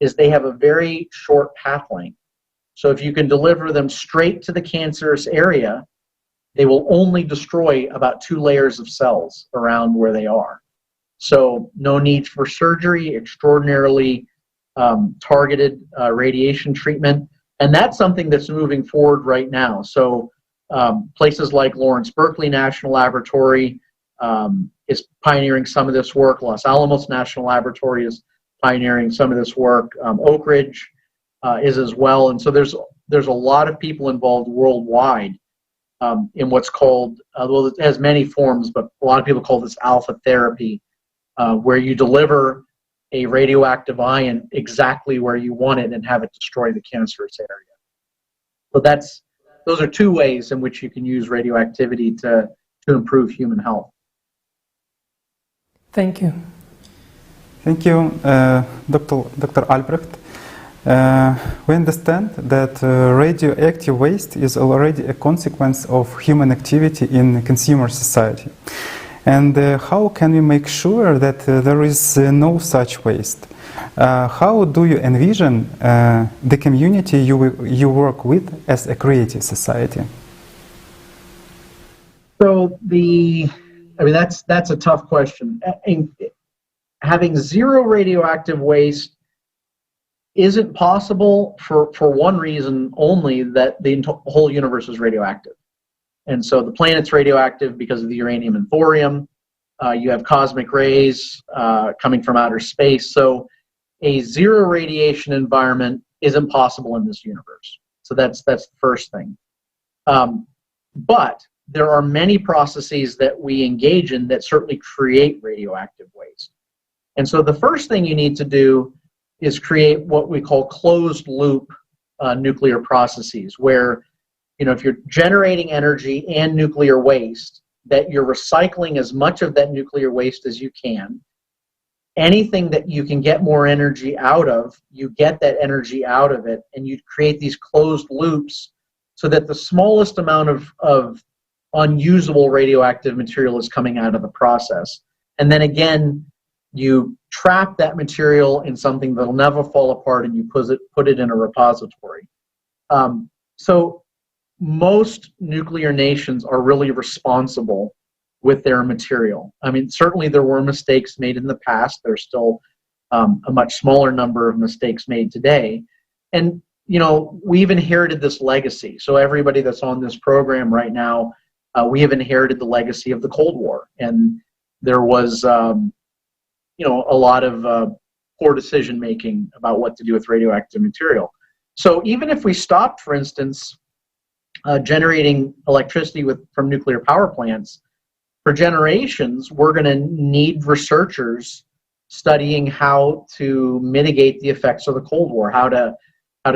Speaker 2: is they have a very short path length. So if you can deliver them straight to the cancerous area, they will only destroy about 2 layers of cells around where they are. So no need for surgery, extraordinarily targeted radiation treatment. And that's something that's moving forward right now. So places like Lawrence Berkeley National Laboratory is pioneering some of this work. Los Alamos National Laboratory is pioneering some of this work. Oak Ridge is as well. And so there's a lot of people involved worldwide in what's called, well, it has many forms, but a lot of people call this alpha therapy, where you deliver a radioactive ion exactly where you want it and have it destroy the cancerous area. So those are 2 ways in which you can use radioactivity to improve human health.
Speaker 3: Thank you.
Speaker 6: Thank you, Dr. Albrecht. We understand that radioactive waste is already a consequence of human activity in consumer society. And how can we make sure that there is no such waste? How do you envision the community you work with as a creative society?
Speaker 2: So that's a tough question. Having zero radioactive waste isn't possible for one reason only, that the whole universe is radioactive. And so the planet's radioactive because of the uranium and thorium. You have cosmic rays coming from outer space. So a zero radiation environment isn't possible in this universe. So that's the first thing. But there are many processes that we engage in that certainly create radioactive waste. And so the first thing you need to do is create what we call closed loop nuclear processes, where, if you're generating energy and nuclear waste, that you're recycling as much of that nuclear waste as you can. Anything that you can get more energy out of, you get that energy out of it, and you create these closed loops so that the smallest amount of unusable radioactive material is coming out of the process. And then again, you trap that material in something that'll never fall apart, and you put it in a repository. So most nuclear nations are really responsible with their material. I mean, certainly there were mistakes made in the past. There's still a much smaller number of mistakes made today. And, we've inherited this legacy. So everybody that's on this program right now, we have inherited the legacy of the Cold War. And there was, a lot of poor decision-making about what to do with radioactive material. So even if we stopped, for instance, generating electricity from nuclear power plants, for generations, we're going to need researchers studying how to mitigate the effects of the Cold War, how to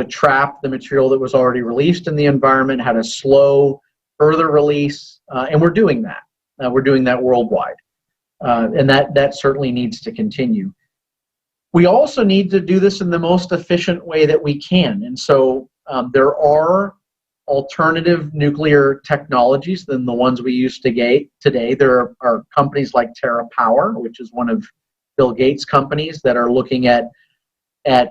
Speaker 2: trap the material that was already released in the environment, how to slow further release, and we're doing that. We're doing that worldwide, and that certainly needs to continue. We also need to do this in the most efficient way that we can, and so there are alternative nuclear technologies than the ones we use today. There are companies like TerraPower, which is one of Bill Gates' companies, that are looking at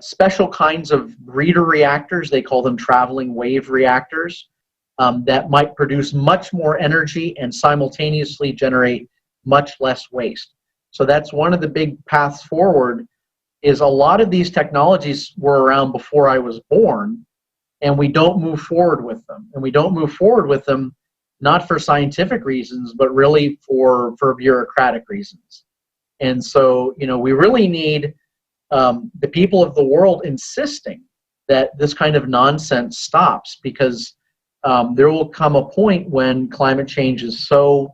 Speaker 2: special kinds of breeder reactors. They call them traveling wave reactors, that might produce much more energy and simultaneously generate much less waste. So that's one of the big paths forward. Is a lot of these technologies were around before I was born, and we don't move forward with them. And we don't move forward with them not for scientific reasons, but really for bureaucratic reasons. And so, we really need the people of the world insisting that this kind of nonsense stops, because there will come a point when climate change is so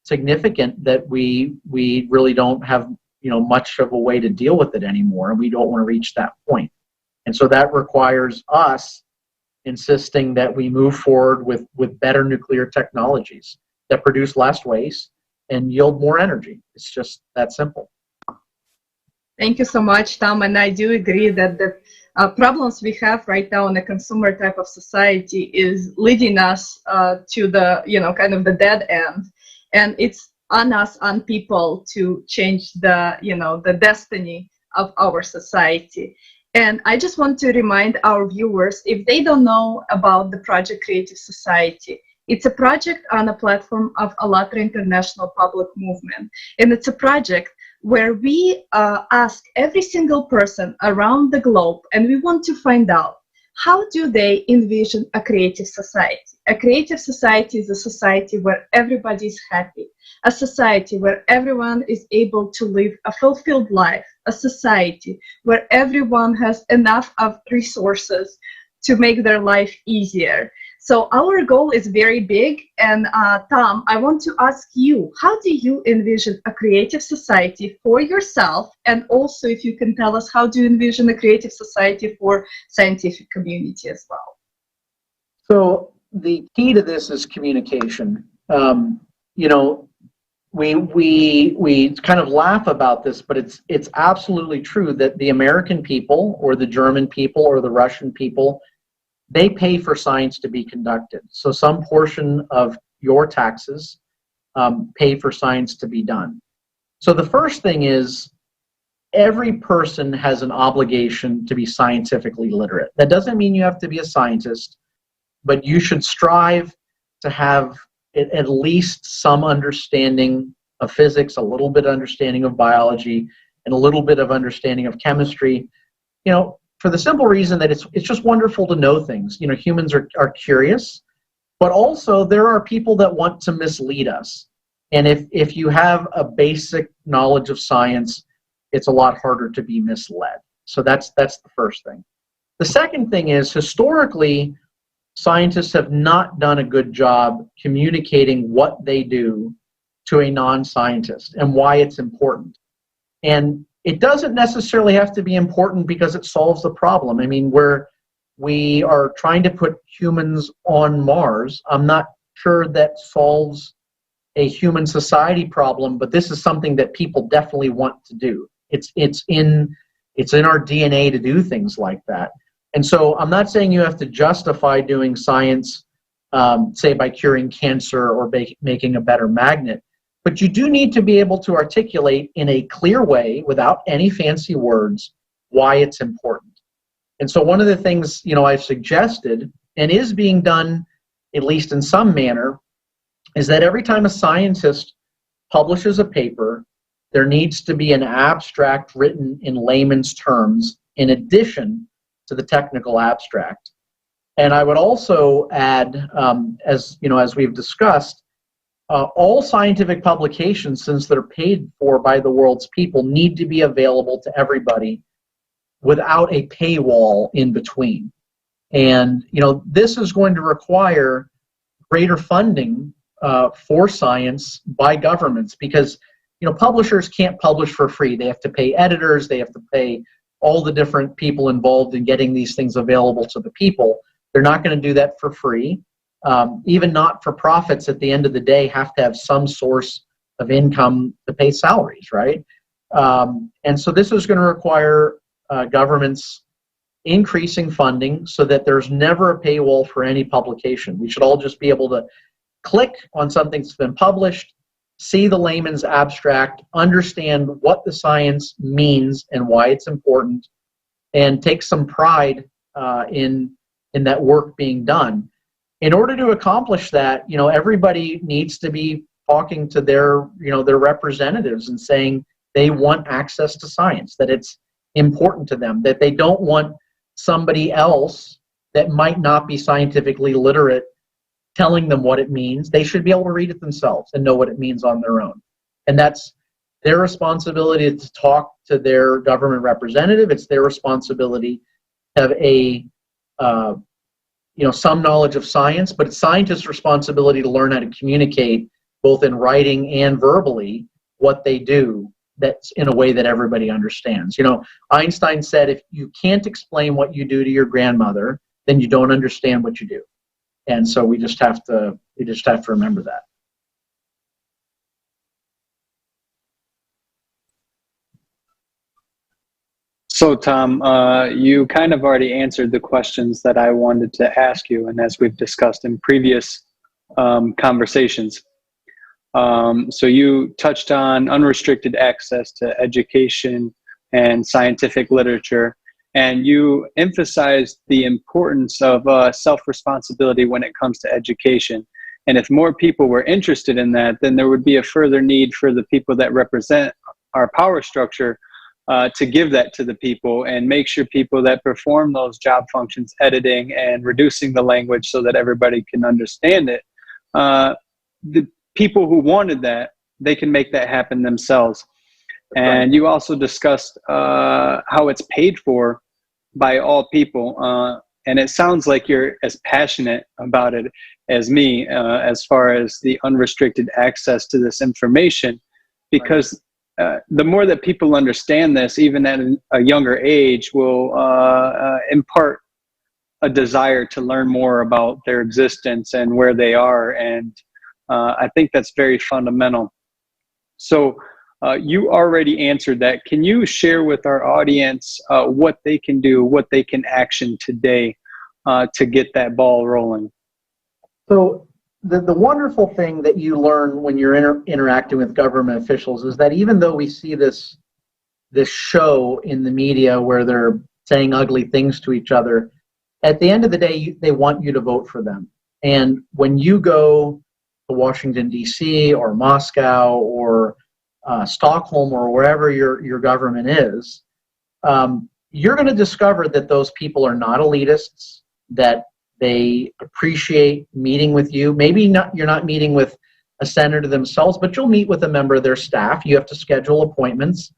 Speaker 2: significant that we really don't have much of a way to deal with it anymore, and we don't want to reach that point. And so that requires us insisting that we move forward with better nuclear technologies that produce less waste and yield more energy. It's just that simple.
Speaker 1: Thank you so much, Tom. And I do agree that the problems we have right now in a consumer type of society is leading us to the, kind of the dead end. And it's on us, on people, to change the, the destiny of our society. And I just want to remind our viewers, if they don't know about the Project Creative Society, it's a project on a platform of ALLATRA International Public Movement. And it's a project where we ask every single person around the globe, and we want to find out, how do they envision a creative society? A creative society is a society where everybody is happy, a society where everyone is able to live a fulfilled life, a society where everyone has enough of resources to make their life easier. So our goal is very big, and Tom, I want to ask you, how do you envision a creative society for yourself? And also, if you can tell us, how do you envision a creative society for scientific community as well?
Speaker 2: So the key to this is communication. we kind of laugh about this, but it's absolutely true that the American people or the German people or the Russian people, they pay for science to be conducted. So some portion of your taxes pay for science to be done. So the first thing is every person has an obligation to be scientifically literate. That doesn't mean you have to be a scientist, but you should strive to have at least some understanding of physics, a little bit of understanding of biology, and a little bit of understanding of chemistry, for the simple reason that it's just wonderful to know things. Humans are curious, but also there are people that want to mislead us. And if you have a basic knowledge of science, it's a lot harder to be misled. So that's the first thing. The second thing is, historically, scientists have not done a good job communicating what they do to a non-scientist and why it's important. And it doesn't necessarily have to be important because it solves the problem. I mean, we are trying to put humans on Mars. I'm not sure that solves a human society problem, but this is something that people definitely want to do. It's in our DNA to do things like that. And so I'm not saying you have to justify doing science, say by curing cancer or making a better magnet, but you do need to be able to articulate in a clear way, without any fancy words, why it's important. And so one of the things, I've suggested, and is being done, at least in some manner, is that every time a scientist publishes a paper, there needs to be an abstract written in layman's terms in addition to the technical abstract. And I would also add, as we've discussed, all scientific publications, since they're paid for by the world's people, need to be available to everybody without a paywall in between. And this is going to require greater funding for science by governments, because publishers can't publish for free. They have to pay editors, they have to pay all the different people involved in getting these things available to the people. They're not going to do that for free. Even not-for-profits at the end of the day have to have some source of income to pay salaries, right? And so this is going to require governments increasing funding so that there's never a paywall for any publication. We should all just be able to click on something that's been published, see the layman's abstract, understand what the science means and why it's important, and take some pride in that work being done. In order to accomplish that, everybody needs to be talking to their representatives and saying they want access to science, that it's important to them, that they don't want somebody else that might not be scientifically literate telling them what it means. They should be able to read it themselves and know what it means on their own. And that's their responsibility to talk to their government representative. It's their responsibility to have some knowledge of science, but it's scientists' responsibility to learn how to communicate both in writing and verbally what they do, that's in a way that everybody understands. Einstein said, if you can't explain what you do to your grandmother, then you don't understand what you do. And so we just have to remember that.
Speaker 4: So Tom, you kind of already answered the questions that I wanted to ask you, and as we've discussed in previous conversations. So you touched on unrestricted access to education and scientific literature, and you emphasized the importance of self-responsibility when it comes to education. And if more people were interested in that, then there would be a further need for the people that represent our power structure to give that to the people and make sure people that perform those job functions, editing and reducing the language so that everybody can understand it, the people who wanted that, they can make that happen themselves. And you also discussed how it's paid for by all people. And it sounds like you're as passionate about it as me, as far as the unrestricted access to this information, because the more that people understand this, even at a younger age, will impart a desire to learn more about their existence and where they are. And I think that's very fundamental. So you already answered that. Can you share with our audience what they can do, what they can action today to get that ball rolling?
Speaker 2: So the wonderful thing that you learn when you're interacting with government officials is that even though we see this show in the media where they're saying ugly things to each other, at the end of the day, they want you to vote for them. And when you go to Washington, D.C. or Moscow or Stockholm or wherever your government is, you're going to discover that those people are not elitists, that they appreciate meeting with you. Maybe you're not meeting with a senator themselves, but you'll meet with a member of their staff. You have to schedule appointments,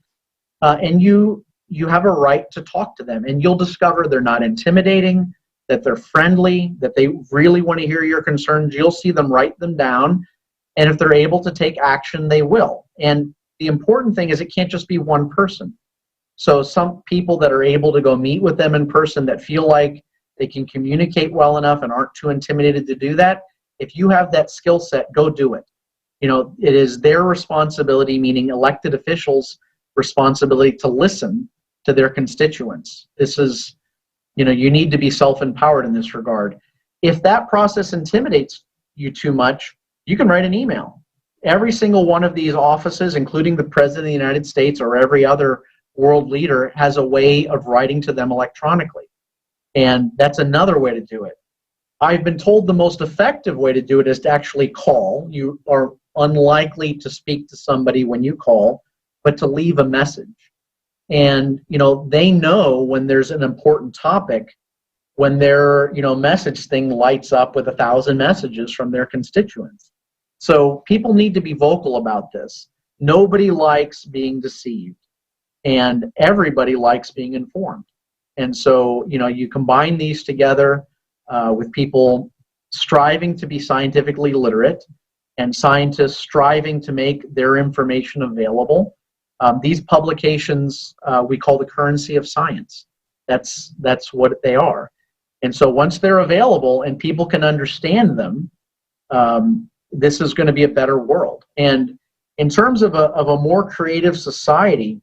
Speaker 2: and you have a right to talk to them. And you'll discover they're not intimidating, that they're friendly, that they really want to hear your concerns. You'll see them write them down, and if they're able to take action, they will. And the important thing is it can't just be one person. So some people that are able to go meet with them in person, that feel like they can communicate well enough and aren't too intimidated to do that, if you have that skill set, go do it. You know, it is their responsibility, meaning elected officials' responsibility, to listen to their constituents. This is, you know, you need to be self-empowered in this regard. If that process intimidates you too much, you can write an email. Every single one of these offices, including the President of the United States or every other world leader, has a way of writing to them electronically. And that's another way to do it. I've been told the most effective way to do it is to actually call. You are unlikely to speak to somebody when you call, but to leave a message. And, you know, they know when there's an important topic, when their, you know, message thing lights up with 1,000 messages from their constituents. So people need to be vocal about this. Nobody likes being deceived, and everybody likes being informed. And so, you know, you combine these together with people striving to be scientifically literate and scientists striving to make their information available. These publications we call the currency of science. That's what they are. And so once they're available and people can understand them, this is going to be a better world. And in terms of a more creative society,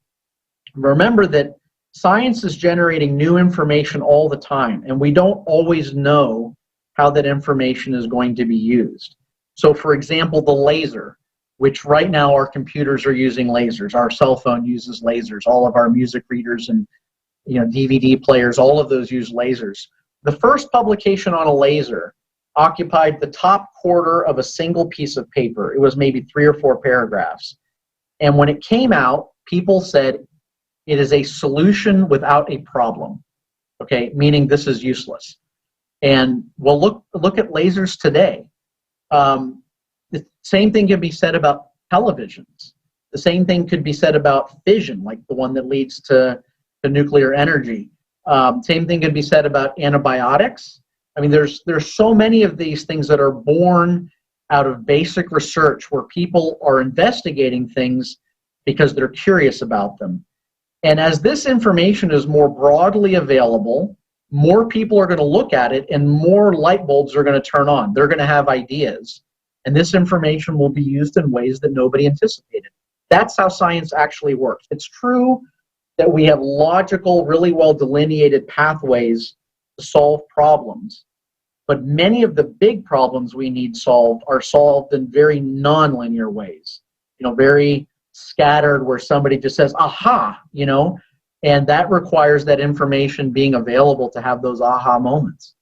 Speaker 2: remember that science is generating new information all the time, and we don't always know how that information is going to be used. So, for example, the laser, which right now our computers are using lasers, our cell phone uses lasers, all of our music readers and, you know, DVD players, all of those use lasers. The first publication on a laser occupied the top quarter of a single piece of paper. It was maybe 3 or 4 paragraphs. And when it came out, people said, it is a solution without a problem, okay, meaning this is useless. And well, look at lasers today. The same thing can be said about televisions. The same thing could be said about fission, like the one that leads to nuclear energy. Same thing could be said about antibiotics. I mean, there's so many of these things that are born out of basic research where people are investigating things because they're curious about them. And as this information is more broadly available, more people are going to look at it and more light bulbs are going to turn on. They're going to have ideas. And this information will be used in ways that nobody anticipated. That's how science actually works. It's true that we have logical, really well delineated pathways to solve problems. But many of the big problems we need solved are solved in very non-linear ways. You know, very scattered, where somebody just says, aha, you know, and that requires that information being available to have those aha moments.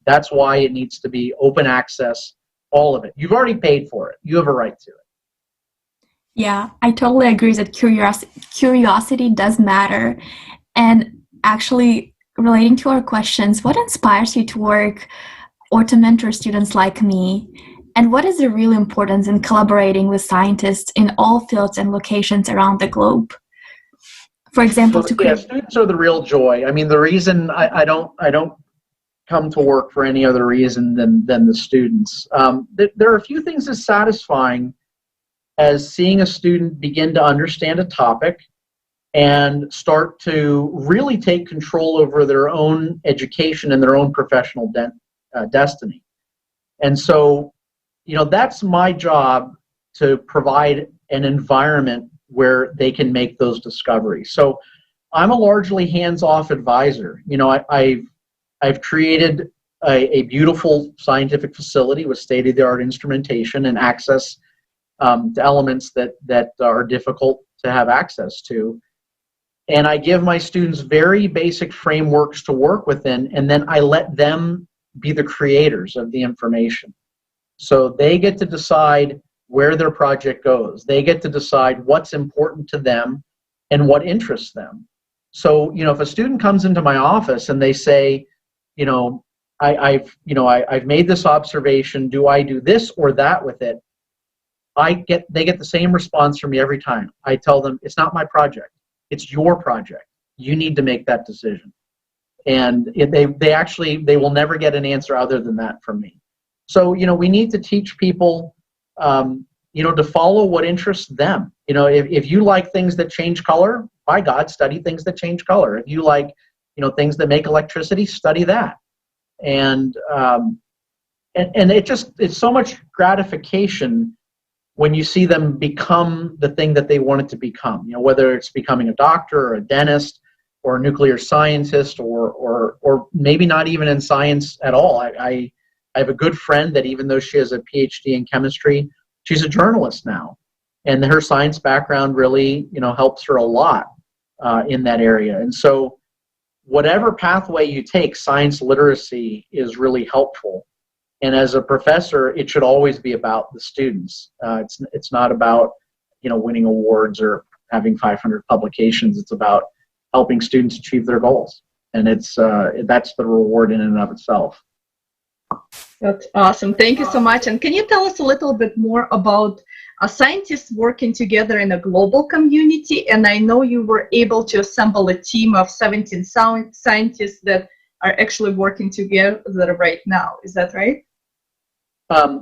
Speaker 2: That's why it needs to be open access, all of it. You've already paid for it. You have a right to it.
Speaker 5: Yeah, I totally agree that curiosity does matter. And actually, relating to our questions, what inspires you to work or to mentor students like me? And what is the real importance in collaborating with scientists in all fields and locations around the globe? For example,
Speaker 2: students are the real joy. I mean, the reason I don't come to work for any other reason than the students. There are a few things as satisfying as seeing a student begin to understand a topic and start to really take control over their own education and their own professional destiny. And so, you know, that's my job, to provide an environment where they can make those discoveries. So I'm a largely hands-off advisor. You know, I've created a beautiful scientific facility with state-of-the-art instrumentation and access to elements that are difficult to have access to. And I give my students very basic frameworks to work within, and then I let them be the creators of the information. So they get to decide where their project goes. They get to decide what's important to them and what interests them. So, you know, if a student comes into my office and they say, you know, I've made this observation, do I do this or that with it? They get the same response from me every time. I tell them, it's not my project. It's your project. You need to make that decision. And they will never get an answer other than that from me. So, you know, we need to teach people, you know, to follow what interests them. You know, if you like things that change color, by God, study things that change color. If you like, you know, things that make electricity, study that. And it's so much gratification when you see them become the thing that they wanted to become, you know, whether it's becoming a doctor or a dentist or a nuclear scientist or maybe not even in science at all. I have a good friend that even though she has a PhD in chemistry, she's a journalist now. And her science background really, you know, helps her a lot in that area. And so whatever pathway you take, science literacy is really helpful. And as a professor, it should always be about the students. It's not about, you know, winning awards or having 500 publications. It's about helping students achieve their goals, and that's the reward in and of itself.
Speaker 1: That's awesome. Thank you so much. And can you tell us a little bit more about scientists working together in a global community? And I know you were able to assemble a team of 17 scientists that are actually working together right now. Is that right?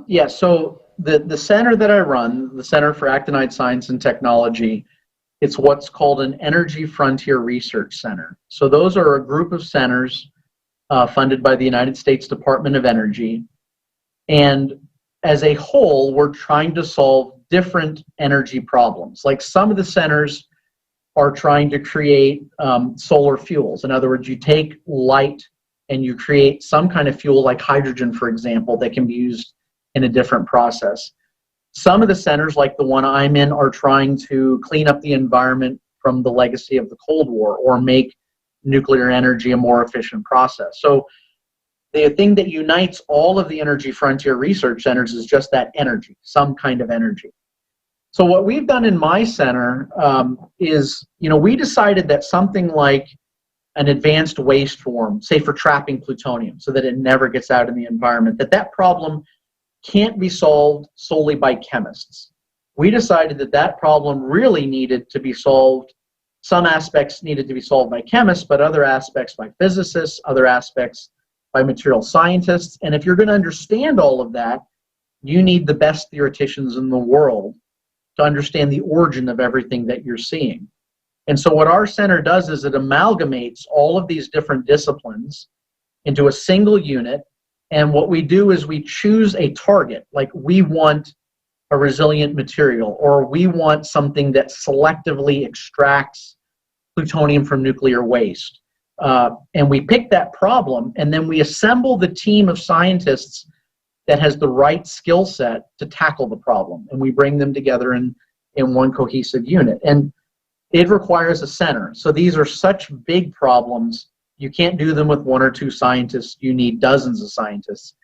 Speaker 2: Yeah, so the center that I run, the Center for Actinide Science and Technology, it's what's called an Energy Frontier Research Center. So those are a group of centers funded by the United States Department of Energy. And as a whole, we're trying to solve different energy problems. Like some of the centers are trying to create solar fuels. In other words, you take light and you create some kind of fuel like hydrogen, for example, that can be used in a different process. Some of the centers, like the one I'm in, are trying to clean up the environment from the legacy of the Cold War or make nuclear energy a more efficient process. So the thing that unites all of the Energy Frontier Research Centers is just that energy, some kind of energy. So what we've done in my center is, you know, we decided that something like an advanced waste form, say for trapping plutonium so that it never gets out in the environment, that problem can't be solved solely by chemists. We decided that problem really needed to be solved. Some aspects needed to be solved by chemists, but other aspects by physicists, other aspects by material scientists. And if you're going to understand all of that, you need the best theoreticians in the world to understand the origin of everything that you're seeing. And so what our center does is it amalgamates all of these different disciplines into a single unit. And what we do is we choose a target, like we want a resilient material, or we want something that selectively extracts plutonium from nuclear waste. And we pick that problem, and then we assemble the team of scientists that has the right skill set to tackle the problem. And we bring them together in one cohesive unit. And it requires a center. So these are such big problems, you can't do them with one or two scientists. You need dozens of scientists.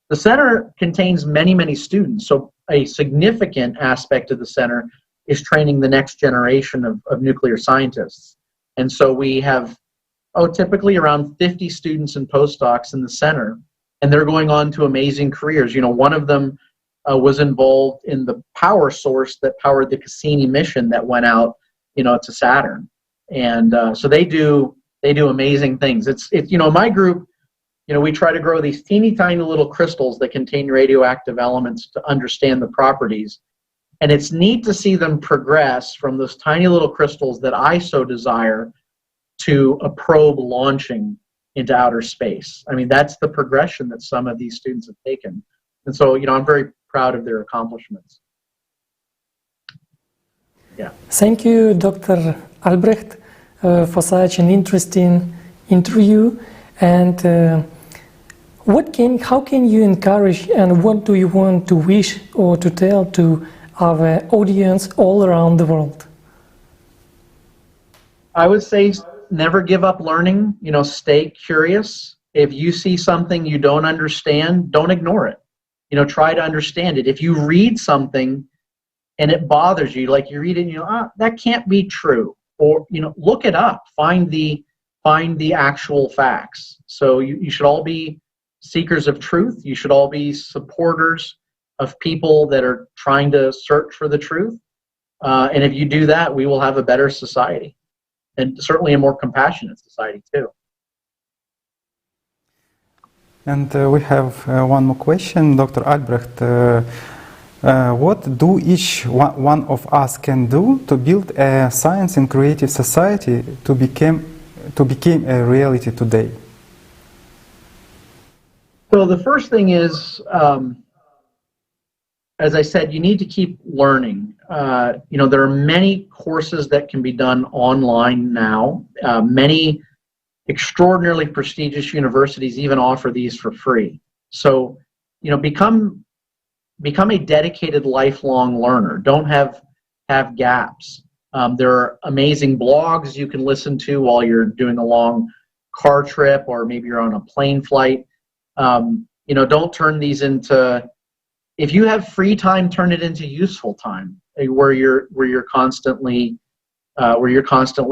Speaker 2: The center contains many, many students. So a significant aspect of the center is training the next generation of nuclear scientists. And so we have, typically around 50 students and postdocs in the center, and they're going on to amazing careers. You know, one of them was involved in the power source that powered the Cassini mission that went out, you know, to Saturn. And so they do amazing things. It's you know, my group, you know, we try to grow these teeny tiny little crystals that contain radioactive elements to understand the properties. And it's neat to see them progress from those tiny little crystals that I so desire to a probe launching into outer space. I mean, that's the progression that some of these students have taken. And so, you know, I'm very proud of their accomplishments. Yeah.
Speaker 3: Thank you, Dr. Albrecht, for such an interesting interview. And how can you encourage and what do you want to wish or to tell to our audience all around the world?
Speaker 2: I would say never give up learning, stay curious. If you see something you don't understand, don't ignore it. Try to understand it. If you read something and it bothers you, like you read it and that can't be true. Or, look it up, find the actual facts. So you should all be seekers of truth. You should all be supporters of people that are trying to search for the truth. And if you do that, we will have a better society. And certainly a more compassionate society too.
Speaker 6: And we have one more question, Dr. Albrecht. What do each one of us can do to build a science and creative society to become a reality today?
Speaker 2: So the first thing is, as I said, you need to keep learning. There are many courses that can be done online now. Many extraordinarily prestigious universities even offer these for free. So, become a dedicated lifelong learner. Don't have gaps. There are amazing blogs you can listen to while you're doing a long car trip, or maybe you're on a plane flight. Don't turn these into, if you have free time, turn it into useful time where you're constantly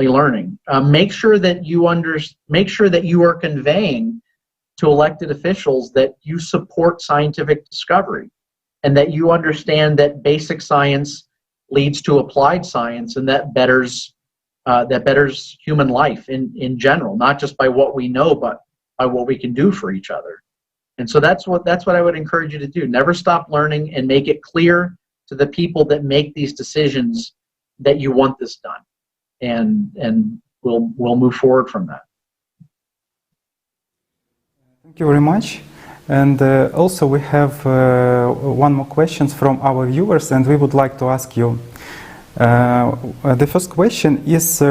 Speaker 2: learning. Make sure that you are conveying to elected officials that you support scientific discovery, and that you understand that basic science leads to applied science, and that betters human life in general, not just by what we know, but by what we can do for each other. And so that's what I would encourage you to do. Never stop learning, and make it clear to the people that make these decisions that you want this done, and we'll move forward from that.
Speaker 6: Thank you very much. And also we have one more question from our viewers, and we would like to ask you. The first question is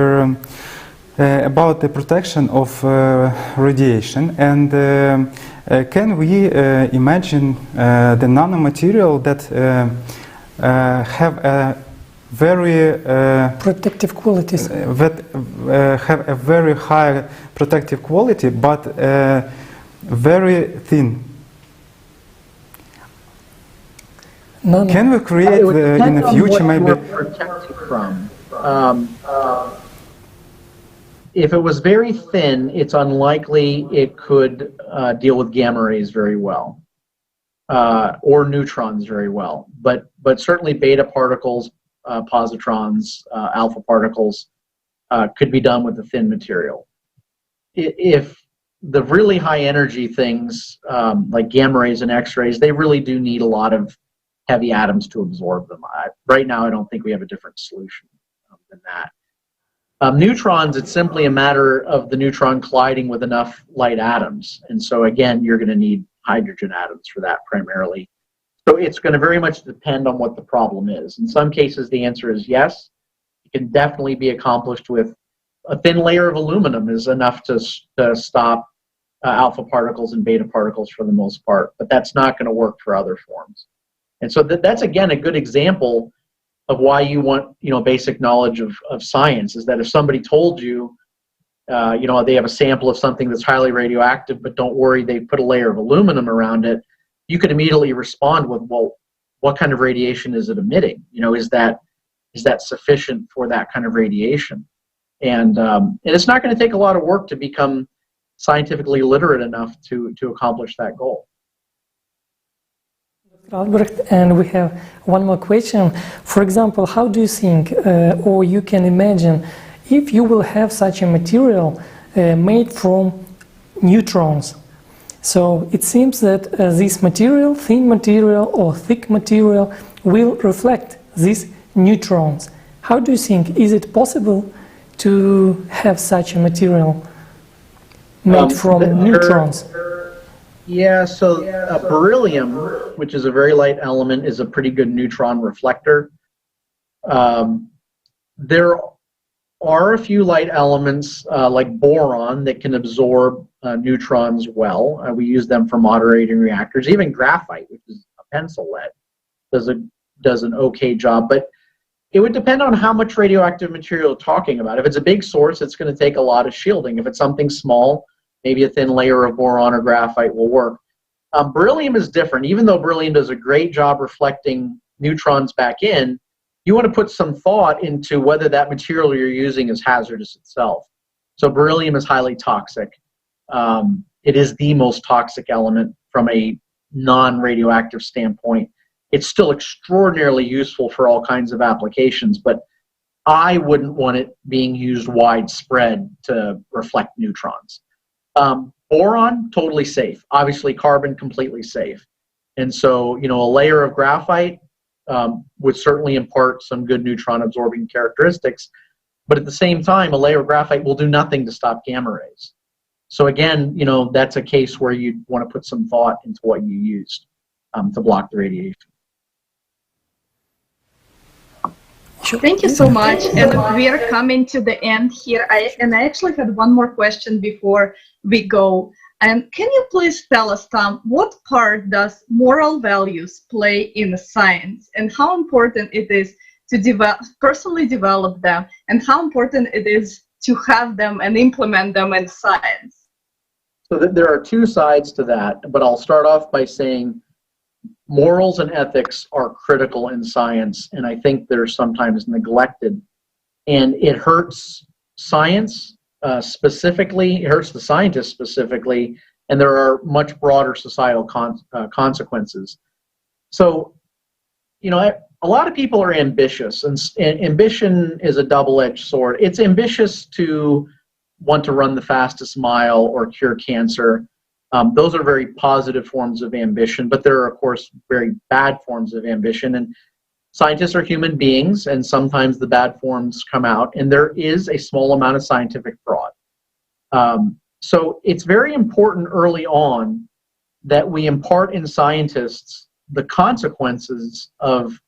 Speaker 6: about the protection of radiation, and can we imagine the nanomaterial that have a very
Speaker 3: protective qualities
Speaker 6: that have a very high protective quality, but very thin?
Speaker 3: No.
Speaker 6: Can we create in the future maybe?
Speaker 2: Protected from. If it was very thin, it's unlikely it could deal with gamma rays very well, or neutrons very well. But certainly beta particles, positrons, alpha particles could be done with a thin material. If the really high energy things, like gamma rays and X-rays, they really do need a lot of heavy atoms to absorb them. Right now, I don't think we have a different solution than that. Neutrons, it's simply a matter of the neutron colliding with enough light atoms. And so again, you're going to need hydrogen atoms for that primarily. So it's going to very much depend on what the problem is. In some cases, the answer is yes. It can definitely be accomplished with a thin layer of aluminum is enough to stop alpha particles and beta particles for the most part, but that's not going to work for other forms. And so that's again a good example of why you want basic knowledge of science, is that if somebody told you they have a sample of something that's highly radioactive, but don't worry, they put a layer of aluminum around it, you could immediately respond with, well, what kind of radiation is it emitting? Is that sufficient for that kind of radiation? And it's not going to take a lot of work to become scientifically literate enough to accomplish that goal.
Speaker 3: Albrecht, and we have one more question. For example, how do you think, or you can imagine, if you will have such a material made from neutrons? So it seems that this material, thin material or thick material, will reflect these neutrons. How do you think, is it possible to have such a material made from neutrons?
Speaker 2: Yeah, so beryllium, which is a very light element, is a pretty good neutron reflector. There are a few light elements like boron that can absorb neutrons well. We use them for moderating reactors. Even graphite, which is a pencil lead, does an okay job. But it would depend on how much radioactive material you're talking about. If it's a big source, it's going to take a lot of shielding. If it's something small, maybe a thin layer of boron or graphite will work. Beryllium is different. Even though beryllium does a great job reflecting neutrons back in, you want to put some thought into whether that material you're using is hazardous itself. So beryllium is highly toxic. It is the most toxic element from a non-radioactive standpoint. It's still extraordinarily useful for all kinds of applications, but I wouldn't want it being used widespread to reflect neutrons. Boron, totally safe. Obviously, carbon, completely safe. And so, you know, a layer of graphite would certainly impart some good neutron absorbing characteristics, but at the same time, a layer of graphite will do nothing to stop gamma rays. So again, you know, that's a case where you want to put some thought into what you used to block the radiation.
Speaker 1: Thank you so much. And we are coming to the end here. I actually had one more question before we go. Can you please tell us, Tom, what part does moral values play in science, and how important it is to personally develop them, and how important it is to have them and implement them in science?
Speaker 2: So there are two sides to that, but I'll start off by saying morals and ethics are critical in science, and I think they're sometimes neglected. And it hurts science specifically, it hurts the scientists specifically, and there are much broader societal consequences. So, you know, a lot of people are ambitious, and ambition is a double-edged sword. It's ambitious to want to run the fastest mile or cure cancer. Those are very positive forms of ambition, but there are, of course, very bad forms of ambition. And scientists are human beings, and sometimes the bad forms come out, and there is a small amount of scientific fraud. So it's very important early on that we impart in scientists the consequences of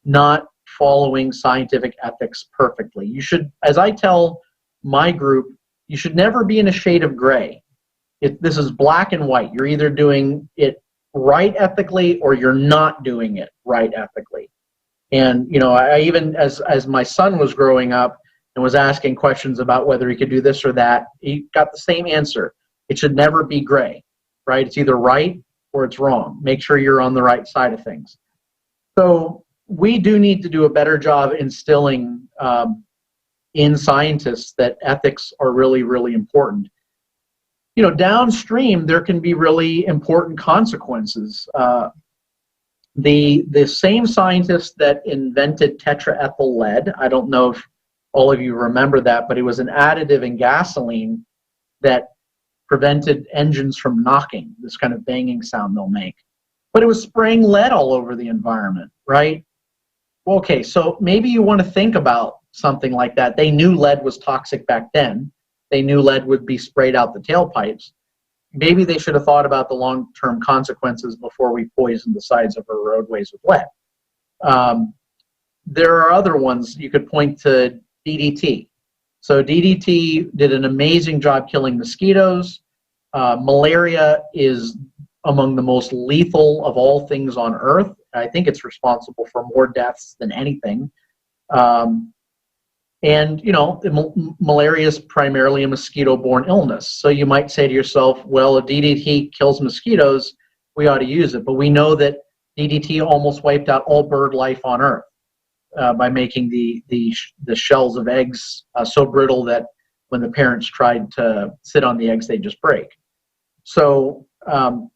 Speaker 2: not following scientific ethics perfectly. You should, as I tell my group, you should never be in a shade of gray. This is black and white. You're either doing it right ethically or you're not doing it right ethically. And, you know, I even, as my son was growing up and was asking questions about whether he could do this or that, he got the same answer. It should never be gray, right? It's either right or it's wrong. Make sure you're on the right side of things. So we do need to do a better job instilling in scientists that ethics are really, really important. You know, downstream, there can be really important consequences. The same scientist that invented tetraethyl lead, I don't know if all of you remember that, but it was an additive in gasoline that prevented engines from knocking, this kind of banging sound they'll make. But it was spraying lead all over the environment, right? Okay, so maybe you want to think about something like that. They knew lead was toxic back then. They knew lead would be sprayed out the tailpipes. Maybe they should have thought about the long-term consequences before we poisoned the sides of our roadways with lead. There are other ones. You could point to DDT. So DDT did an amazing job killing mosquitoes. Malaria is among the most lethal of all things on Earth. I think it's responsible for more deaths than anything. And, you know, malaria is primarily a mosquito-borne illness. So you might say to yourself, well, if DDT kills mosquitoes, we ought to use it. But we know that DDT almost wiped out all bird life on Earth by making the shells of eggs so brittle that when the parents tried to sit on the eggs, they just break. So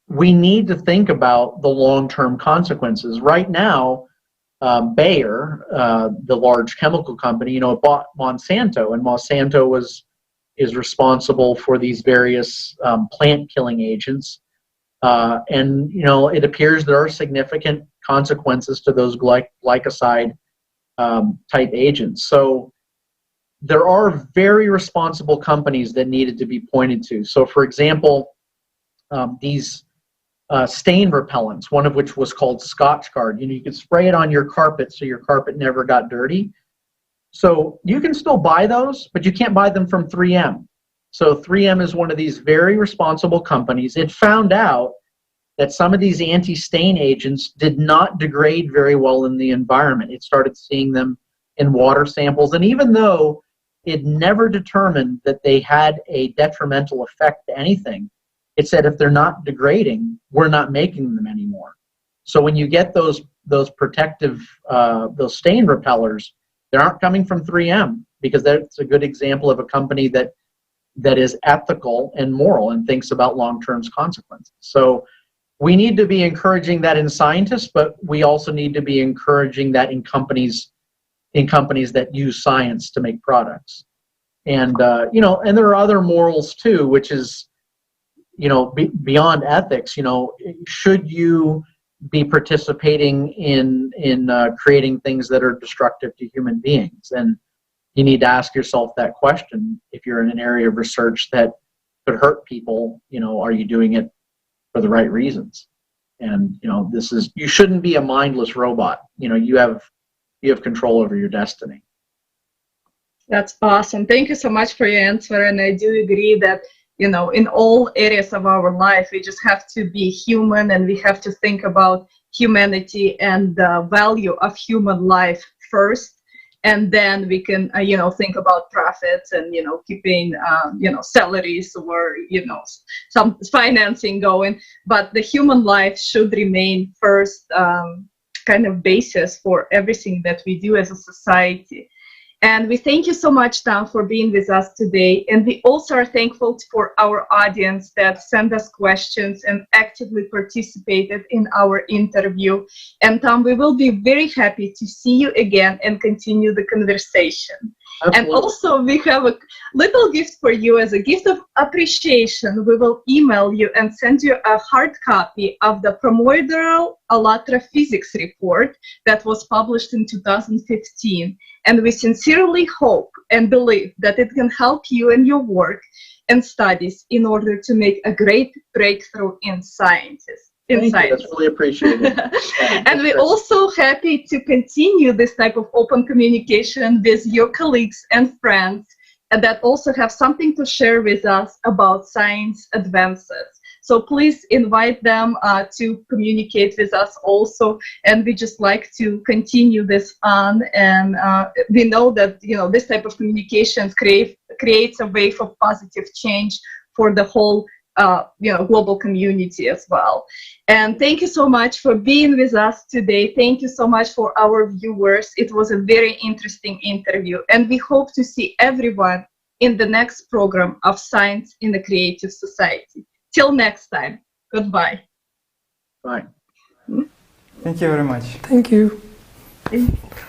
Speaker 2: we need to think about the long-term consequences. Right now, Bayer, the large chemical company, you know, bought Monsanto, and Monsanto is responsible for these various plant-killing agents. And, you know, it appears there are significant consequences to those glycoside type agents. So there are very responsible companies that needed to be pointed to. So, for example, these stain repellents, one of which was called Scotchgard. You know, you could spray it on your carpet so your carpet never got dirty. So you can still buy those, but you can't buy them from 3M. So 3M is one of these very responsible companies. It found out that some of these anti-stain agents did not degrade very well in the environment. It started seeing them in water samples, and even though it never determined that they had a detrimental effect to anything, it said if they're not degrading, we're not making them anymore. So when you get those protective, those stain repellers, they aren't coming from 3M, because that's a good example of a company that is ethical and moral and thinks about long-term consequences. So we need to be encouraging that in scientists, but we also need to be encouraging that in companies that use science to make products. And you know, and there are other morals too, which is, you know, beyond ethics. You know, should you be participating in creating things that are destructive to human beings? And you need to ask yourself that question. If you're in an area of research that could hurt people, you know, are you doing it for the right reasons? And you know, you shouldn't be a mindless robot. You know, you have control over your destiny.
Speaker 1: That's awesome. Thank you so much for your answer. And I do agree that, you know, in all areas of our life, we just have to be human, and we have to think about humanity and the value of human life first. And then we can, you know, think about profits and, you know, keeping, you know, salaries or, you know, some financing going. But the human life should remain first kind of basis for everything that we do as a society. And we thank you so much, Tom, for being with us today. And we also are thankful for our audience that sent us questions and actively participated in our interview. And Tom, we will be very happy to see you again and continue the conversation. Absolutely. And also we have a little gift for you as a gift of appreciation. We will email you and send you a hard copy of the Primordial ALLATRA physics report that was published in 2015. And we sincerely hope and believe that it can help you in your work and studies in order to make a great breakthrough in science.
Speaker 2: That's really appreciated.
Speaker 1: And we're also happy to continue this type of open communication with your colleagues and friends that also have something to share with us about science advances. So please invite them to communicate with us also, and we just like to continue this on. And we know that, you know, this type of communication creates a wave of positive change for the whole you know, global community as well. And thank you so much for being with us today. Thank you so much for our viewers. It was a very interesting interview, and we hope to see everyone in the next program of Science in the Creative Society. Till next time, goodbye.
Speaker 2: Bye.
Speaker 6: Thank you very much.
Speaker 3: Thank you.
Speaker 1: Thank you.